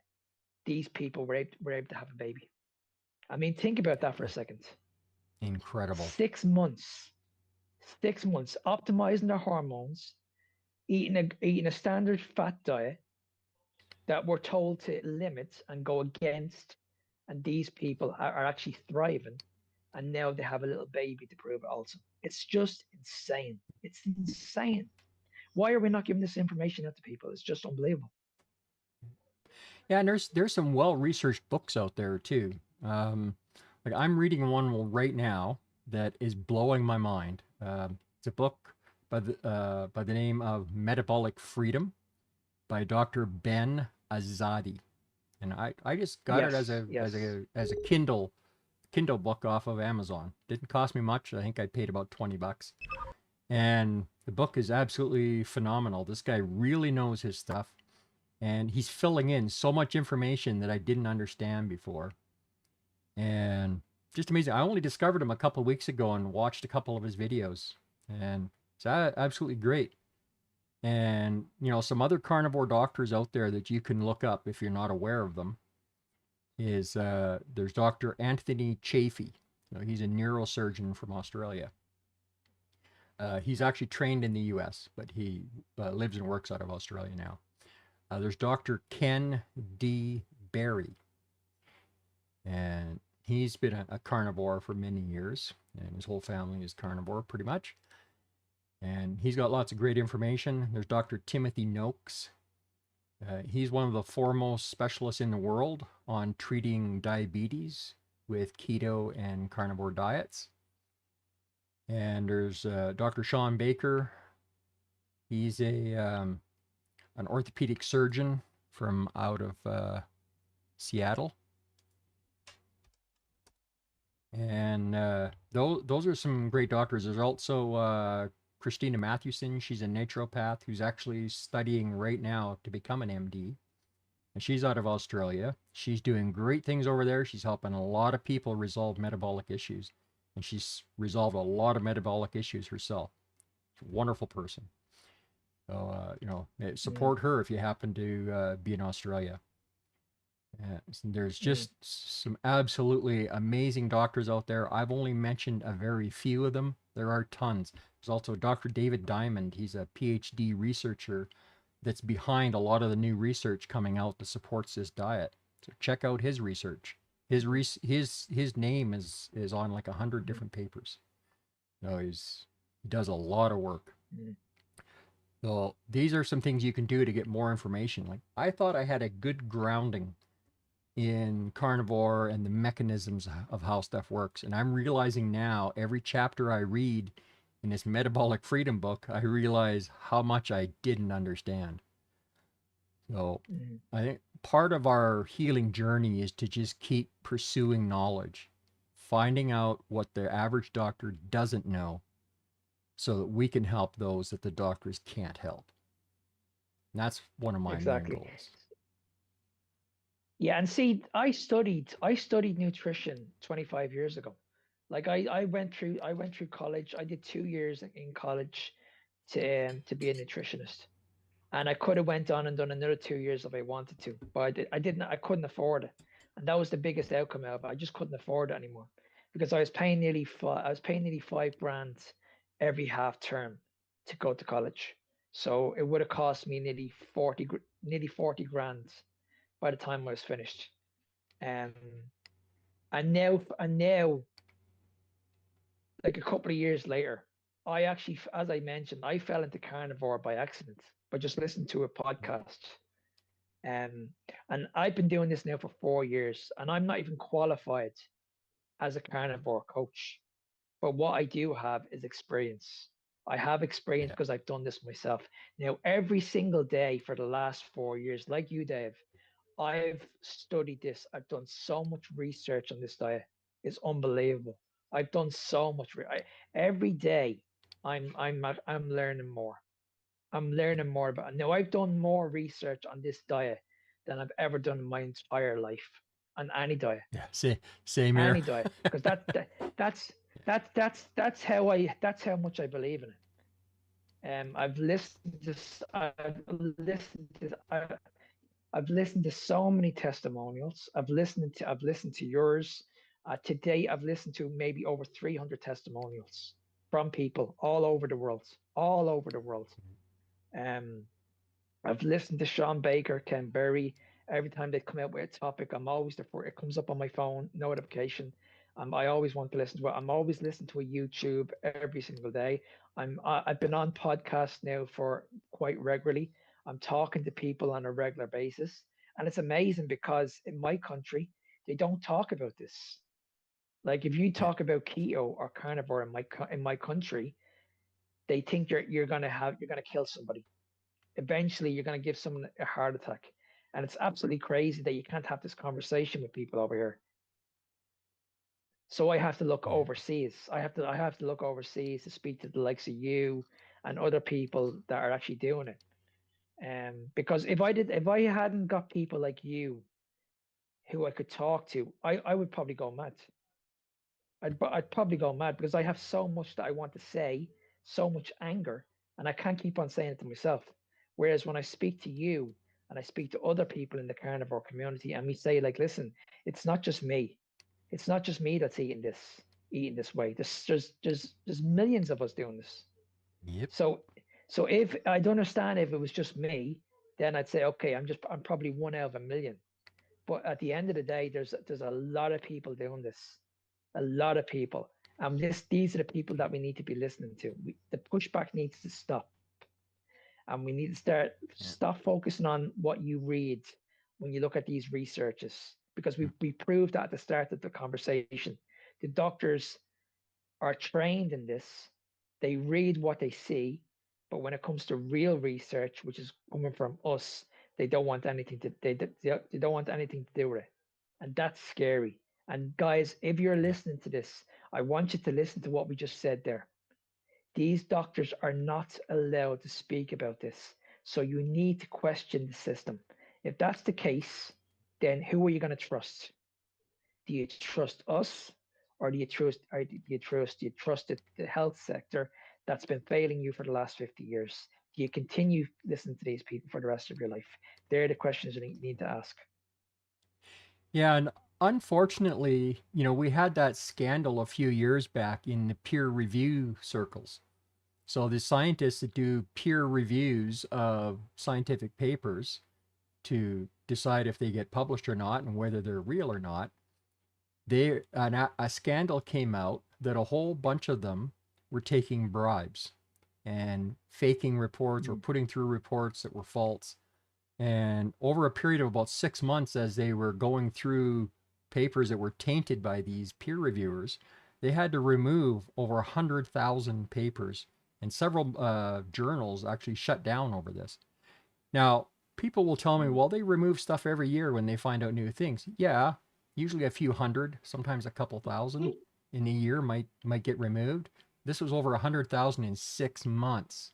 these people were able to have a baby. I mean, think about that for a second. Incredible. 6 months, 6 months optimizing their hormones, eating a standard fat diet that we're told to limit and go against, and these people are actually thriving, and now they have a little baby to prove it also. It's just insane. It's insane. Why are we not giving this information out to people? It's just unbelievable. Yeah, and there's some well-researched books out there too. Like I'm reading one right now that is blowing my mind. It's a book by the name of Metabolic Freedom by Dr. Ben Azadi, and I just got it Yes, yes. as a Kindle book off of Amazon. Didn't cost me much. I think I paid about $20, and the book is absolutely phenomenal. This guy really knows his stuff, and he's filling in so much information that I didn't understand before. And just amazing. I only discovered him a couple of weeks ago and watched a couple of his videos, and it's absolutely great. And some other carnivore doctors out there that you can look up if you're not aware of them is there's Dr. Anthony Chafee. He's a neurosurgeon from Australia. He's actually trained in the U.S., but he lives and works out of Australia now. There's Dr. Ken D. Berry, and he's been a carnivore for many years, and his whole family is carnivore pretty much. And he's got lots of great information. There's Dr. Timothy Noakes. He's one of the foremost specialists in the world on treating diabetes with keto and carnivore diets. And there's Dr. Sean Baker. He's an orthopedic surgeon from out of Seattle. And those are some great doctors. There's also Christina Mathewson. She's a naturopath who's actually studying right now to become an MD. And she's out of Australia. She's doing great things over there. She's helping a lot of people resolve metabolic issues. And she's resolved a lot of metabolic issues herself. She's a wonderful person. So, Mm, support her if you happen to be in Australia. There's mm, just some absolutely amazing doctors out there. I've only mentioned a very few of them. There are tons. There's also Dr. David Diamond. He's a PhD researcher that's behind a lot of the new research coming out that supports this diet. So check out his research. mm, His name is on like 100 mm, different papers. So he does a lot of work. mm. So these are some things you can do to get more information. Like I thought I had a good grounding in carnivore and the mechanisms of how stuff works. And I'm realizing now, every chapter I read in this metabolic freedom book, I realize how much I didn't understand. So Mm. I think part of our healing journey is to just keep pursuing knowledge, finding out what the average doctor doesn't know so that we can help those that the doctors can't help. And that's one of my main Exactly. goals. Yeah, and see, I studied nutrition 25 years ago. Like I went through college. I did 2 years in college to be a nutritionist, and I could have went on and done another 2 years if I wanted to, but I didn't. I couldn't afford it, and that was the biggest outcome of it. I just couldn't afford it anymore because I was paying nearly 5 grand every half term to go to college. So it would have cost me nearly 40 grand by the time I was finished. Um, and now, like a couple of years later, I actually, as I mentioned, I fell into carnivore by accident, by just listening to a podcast. Um, and I've been doing this now for 4 years, and I'm not even qualified as a carnivore coach. But what I do have is experience. I have experience Yeah. because I've done this myself. Now, every single day for the last 4 years, like you, Dave, I've studied this. I've done so much research on this diet. It's unbelievable. I've done so much. Every day, I'm learning more. I'm learning more about it. Now, I've done more research on this diet than I've ever done in my entire life on Yeah. Same here. any diet, because that's that's how much I believe in it. I've listened to so many testimonials. I've listened to yours. Today, I've listened to maybe over 300 testimonials from people all over the world. Um, I've listened to Sean Baker, Ken Berry. Every time they come out with a topic, I'm always the first. It comes up on my phone, notification. I always want to listen to it. I'm always listening to a YouTube every single day. I've been on podcasts now for quite regularly. I'm talking to people on a regular basis, and it's amazing because in my country they don't talk about this. Like if you Yeah. talk about keto or carnivore in my country, they think you're gonna kill somebody. Eventually you're going to give someone a heart attack. And it's absolutely crazy that you can't have this conversation with people over here. So I have to look Yeah. overseas. I have to look overseas to speak to the likes of you and other people that are actually doing it. Because if I hadn't got people like you who I could talk to, I would probably go mad. I'd probably go mad because I have so much that I want to say, so much anger, and I can't keep on saying it to myself. Whereas when I speak to you and I speak to other people in the carnivore community, and we say like, listen, it's not just me. It's not just me that's eating this way. There's millions of us doing this. Yep. So so if I'd understand if it was just me, then I'd say, okay, I'm probably one out of a million. But at the end of the day, there's a lot of people doing this, a lot of people. And these are the people that we need to be listening to. The pushback needs to stop, and we need to Yeah. stop focusing on what you read when you look at these researches, because Mm. we proved that at the start of the conversation. The doctors are trained in this. They read what they see, but when it comes to real research, which is coming from us, they don't want anything to they don't want anything to do with it, and that's scary. And guys, if you're listening to this, I want you to listen to what we just said there. These doctors are not allowed to speak about this. So you need to question the system. If that's the case, then who are you going to trust? Do you trust us, or do you trust the health sector that's been failing you for the last 50 years? Do you continue listening to these people for the rest of your life? They're the questions you need to ask. Yeah, and unfortunately, we had that scandal a few years back in the peer review circles. So the scientists that do peer reviews of scientific papers to decide if they get published or not and whether they're real or not, a scandal came out that a whole bunch of them were taking bribes and faking reports or Mm, putting through reports that were false. And over a period of about 6 months, as they were going through papers that were tainted by these peer reviewers, they had to remove over 100,000 papers, and several journals actually shut down over this. Now, people will tell me, mm, well, they remove stuff every year when they find out new things. Yeah, usually a few hundred, sometimes a couple thousand in a year might get removed. This was over 100,000 in 6 months.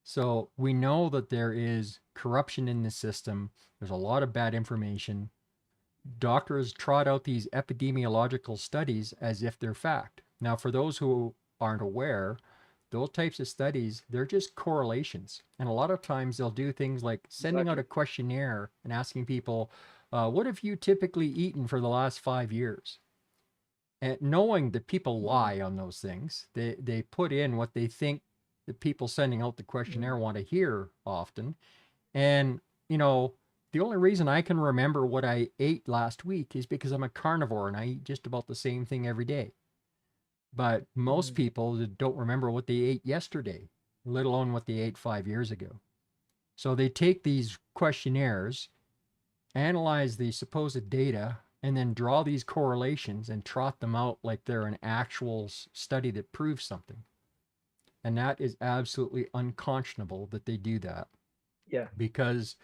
So we know that there is corruption in the system. There's a lot of bad information. Doctors trot out these epidemiological studies as if they're fact. Now, for those who aren't aware, those types of studies, they're just correlations. And a lot of times they'll do things like sending out exactly. a questionnaire and asking people, what have you typically eaten for the last 5 years? And knowing that people Mm, lie on those things, they put in what they think the people sending out the mm, questionnaire want to hear often. And, you know, the only reason I can remember what I ate last week is because I'm a carnivore and I eat just about the same thing every day. But most mm, people don't remember what they ate yesterday, let alone what they ate 5 years ago. So they take these questionnaires, analyze the supposed data, and then draw these correlations and trot them out like they're an actual study that proves something. And that is absolutely unconscionable that they do that, yeah, because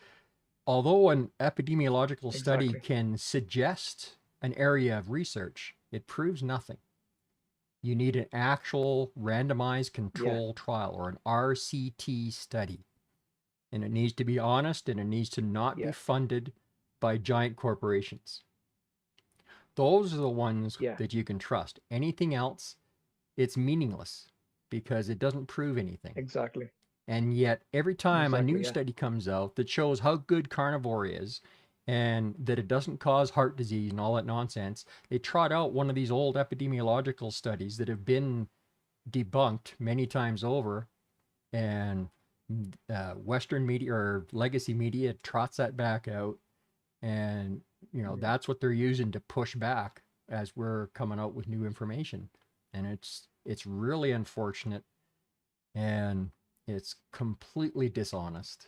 although an epidemiological study exactly. can suggest an area of research, it proves nothing. You need an actual randomized Yeah, control trial or an RCT study. And it needs to be honest and it needs to not be yeah, funded by giant corporations. Those are the ones yeah, that you can trust. Anything else, it's meaningless because it doesn't prove anything. exactly. And yet, every time a Exactly. new Yeah. study comes out that shows how good carnivore is and that it doesn't cause heart disease and all that nonsense, they trot out one of these old epidemiological studies that have been debunked many times over. And Western media or legacy media trots that back out. And, Mm, that's what they're using to push back as we're coming out with new information. And it's really unfortunate and it's completely dishonest.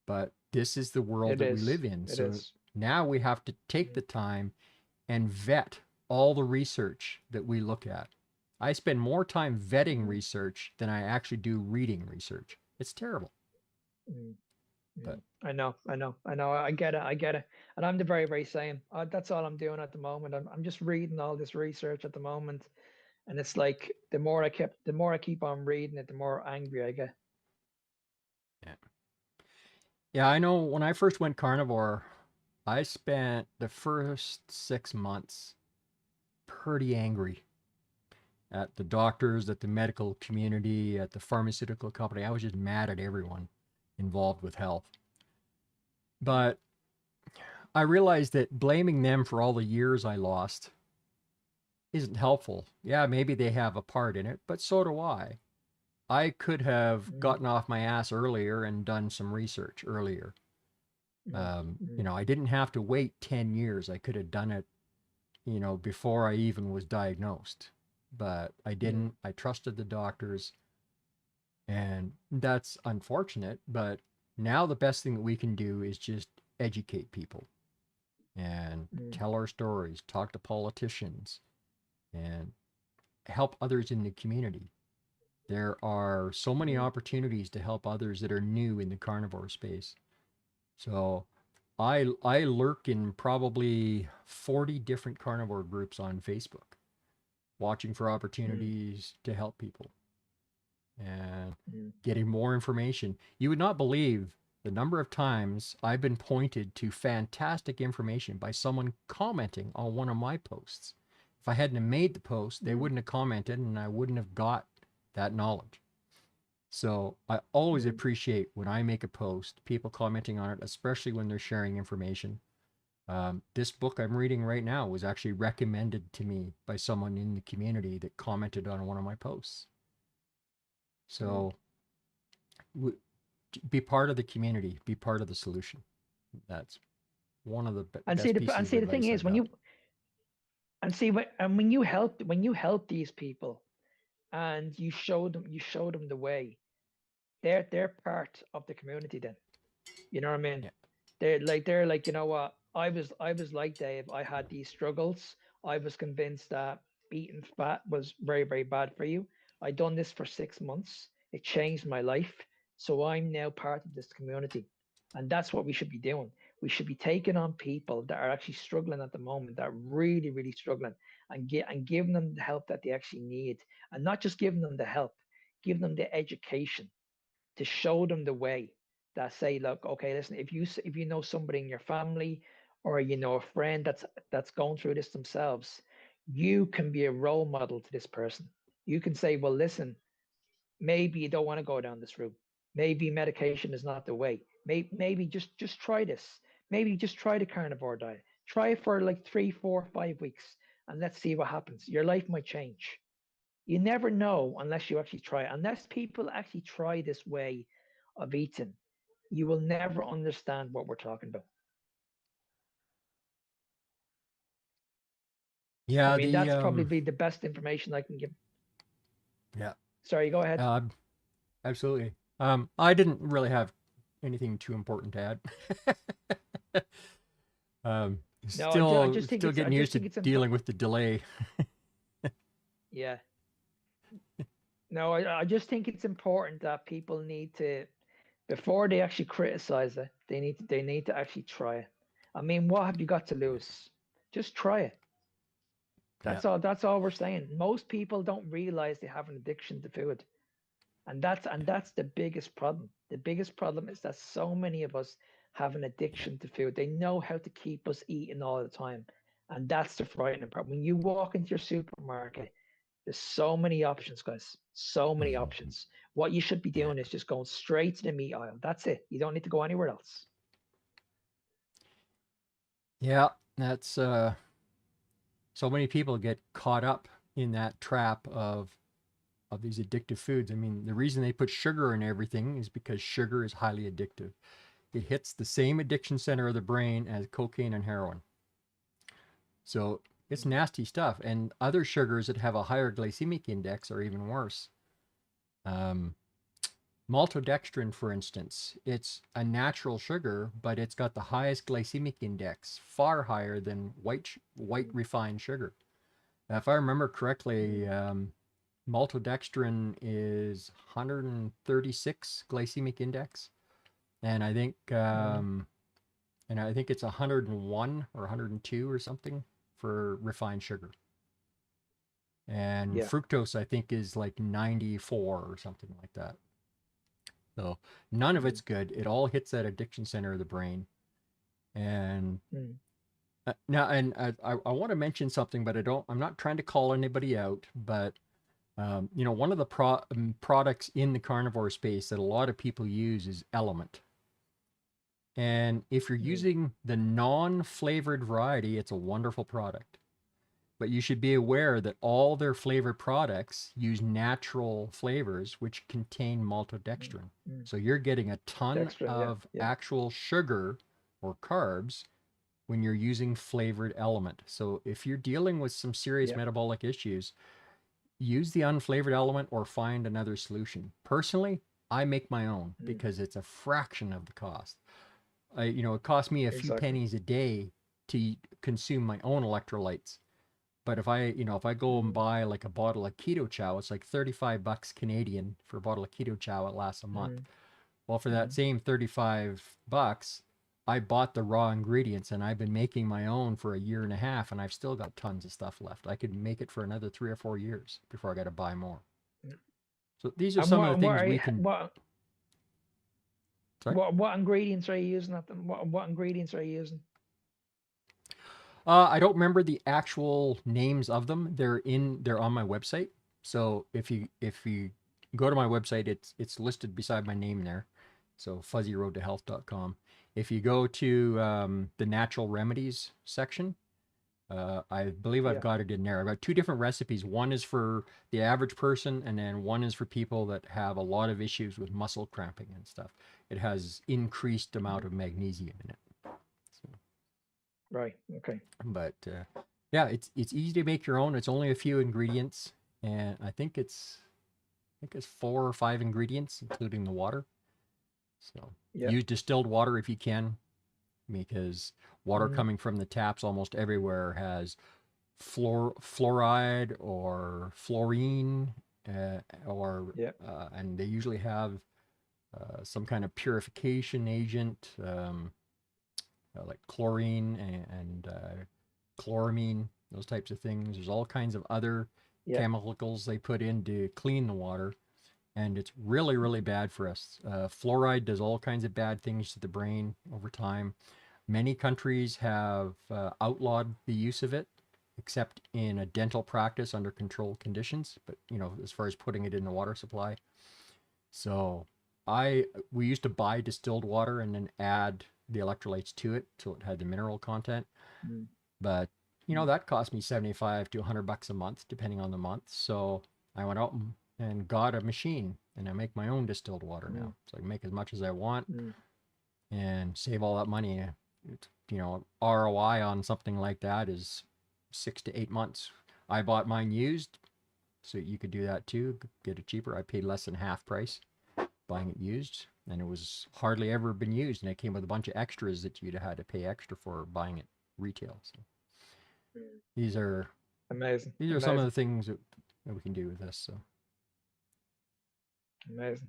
But this is the world it that we is. live in. It So is. now we have to take Mm, the time and vet all the research that we look at. I spend more time vetting mm, research than I actually do reading research. It's terrible. mm, But I know. I know. I know. I get it. I get it. And I'm the very, very same. That's all I'm doing at the moment. I'm just reading all this research at the moment, and it's like the more I keep on reading it, the more angry I get. yeah. Yeah, I know when I first went carnivore, I spent the first 6 months pretty angry at the doctors, at the medical community, at the pharmaceutical company. I was just mad at everyone involved with health. But I realized that blaming them for all the years I lost isn't helpful. Yeah, maybe they have a part in it, but so do I. I could have Mm, gotten off my ass earlier and done some research earlier. mm, mm, I didn't have to wait 10 years. I could have done it, before I even was diagnosed. But I mm, didn't. I trusted the doctors. And that's unfortunate, but now the best thing that we can do is just educate people and mm, tell our stories, talk to politicians, and help others in the community. There are so many mm, opportunities to help others that are new in the carnivore space. So I lurk in probably 40 different carnivore groups on Facebook, watching for Mm, opportunities to help people and mm, getting more information. You would not believe the number of times I've been pointed to fantastic information by someone commenting on one of my posts. If I hadn't have made the post, they mm, wouldn't have commented and I wouldn't have got that knowledge. So I always mm, appreciate when I make a post, people commenting on it, especially when they're sharing information. This book I'm reading right now was actually recommended to me by someone in the community that commented on one of my posts. mm. So be part of the community, be part of the solution. That's one of the best And pieces of see the thing advice I've is got. when you help these people and you show them the way, they're part of the community then. You know what I mean? Yeah, They're like, you know what? I was like Dave. I had these struggles. I was convinced that eating fat was very, very bad for you. I done this for 6 months. It changed my life. So I'm now part of this community. And that's what we should be doing. We should be taking on people that are actually struggling at the moment, that are really, really struggling, and giving them the help that they actually need. And not just giving them the help, give them the education to show them the way, that say, look, okay, listen, if you know somebody in your family, or you know a friend that's going through this themselves, you can be a role model to this person. You can say, well, listen, maybe you don't want to go down this route. Maybe medication is not the way. Maybe just try this. Maybe just try the carnivore diet. Try it for like 3, 4, 5 weeks, and let's see what happens. Your life might change. You never know unless you actually try it. Unless people actually try this way of eating, you will never understand what we're talking about. I yeah, mean, that's probably the best information I can give. yeah, Sorry, go ahead. uh, absolutely. I didn't really have anything too important to add. No, I just think Still getting used to it's important. dealing with the delay. Yeah. No, I just think it's important that people need to, before they actually criticize it, they need to actually try it. I mean, what have you got to Yeah, lose? Just try it. yeah, That's all we're saying. Most people don't realize they have an addiction to food. And that's the biggest problem. The biggest problem is that so many of us have an addiction to food. They know how to keep us eating all the time. And that's the frightening part. When you walk into your supermarket, there's so many options, guys. So many options. What you should be yeah, doing is just going straight to the meat aisle. That's it. You don't need to go anywhere else. yeah. That's so many people get caught up in that trap of these addictive foods. I mean, the reason they put sugar in everything is because sugar is highly addictive. It hits the same addiction center of the brain as cocaine and heroin. So it's Mm, nasty stuff. And other sugars that have a higher glycemic index are even worse. Um, Maltodextrin, for instance, it's a natural sugar, but it's got the highest glycemic index, far higher than white mm, refined sugar. Now, if I remember correctly, mm, maltodextrin is 136 glycemic index, and mm. I think it's 101 or 102 or something for refined sugar. And Yeah. fructose, I think, is like 94 or something like that. So none of Mm, it's good. It all hits that addiction center of the brain. And mm, now, and I want to mention something, but I'm not trying to call anybody out, but one of the products in the carnivore space that a lot of people use is Element. And if you're mm, using the non-flavored variety, it's a wonderful product. But you should be aware that all their flavored products use natural flavors which contain mm, maltodextrin. mm. So you're getting a ton Dextrin, yeah, of yeah. actual sugar or carbs when you're using flavored element. So if you're dealing with some serious Yeah. metabolic issues, use the unflavored element or find another solution. Personally, I make my own Mm, because it's a fraction of the cost. It costs me a few exactly. pennies a day to consume my own electrolytes. But if I go and Mm, buy like a bottle of keto chow, it's like 35 bucks Canadian for a bottle of keto chow. It lasts a month. mm, Well, for that mm, same 35 bucks, I bought the raw ingredients and I've been making my own for a year and a half, and I've still got tons of stuff left. I could make it for another 3 or 4 years before I got to buy more. So these are And some of the things we can. Sorry. What ingredients are you using at them? What ingredients are you using? I don't remember the actual names of them. They're on my website. So if you go to my website, it's listed beside my name there. So fuzzyroadtohealth.com. If you go to the natural remedies section, I believe I've got it in there. I've got 2 different recipes. One is for the average person, and then one is for people that have a lot of issues with muscle cramping and stuff. It has increased amount of magnesium in it. So, Right. Okay. but yeah, it's easy to make your own. It's only a few ingredients, and I think it's 4 or 5 ingredients, including the water. So use distilled water if you can, because water coming from the taps almost everywhere has fluoride or fluorine, and they usually have some kind of purification agent, like chlorine and chloramine, those types of things. There's all kinds of other chemicals they put in to clean the water, and it's really, really bad for us. Fluoride does all kinds of bad things to the brain over time. Many countries have outlawed the use of it, except in a dental practice under controlled conditions, but as far as putting it in the water supply. So we used to buy distilled water and then add the electrolytes to it till it had the mineral content. But that cost me $75 to $100 a month, depending on the month. So I went out and got a machine, and I make my own distilled water now. So I can make as much as I want and save all that money. ROI on something like that is 6 to 8 months. I bought mine used, so you could do that too. Get it cheaper. I paid less than half price buying it used, and it was hardly ever been used, and it came with a bunch of extras that you'd have had to pay extra for buying it retail. So these are amazing. These are some of the things that we can do with this. So amazing.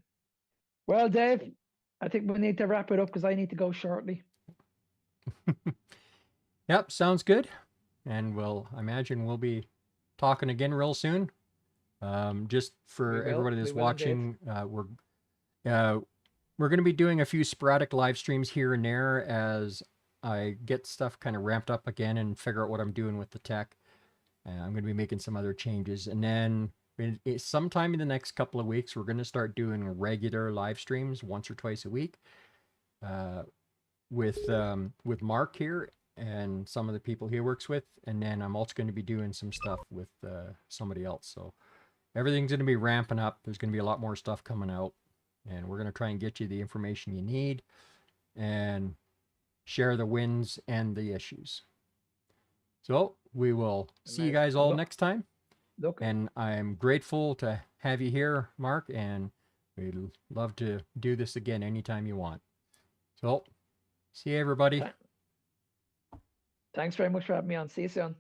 Well, Dave, I think we need to wrap it up because I need to go shortly. Yep, sounds good. And I imagine we'll be talking again real soon. Just for everybody that's watching, we're going to be doing a few sporadic live streams here and there as I get stuff kind of ramped up again and figure out what I'm doing with the tech. I'm going to be making some other changes. And then sometime in the next couple of weeks, we're going to start doing regular live streams once or twice a week with Mark here and some of the people he works with. And then I'm also going to be doing some stuff with somebody else. So everything's going to be ramping up. There's going to be a lot more stuff coming out. And we're going to try and get you the information you need and share the wins and the issues. So we will see you guys all next time. And I'm grateful to have you here, Mark, and we'd love to do this again anytime you want. So see you, everybody. Thanks very much for having me on. See you soon.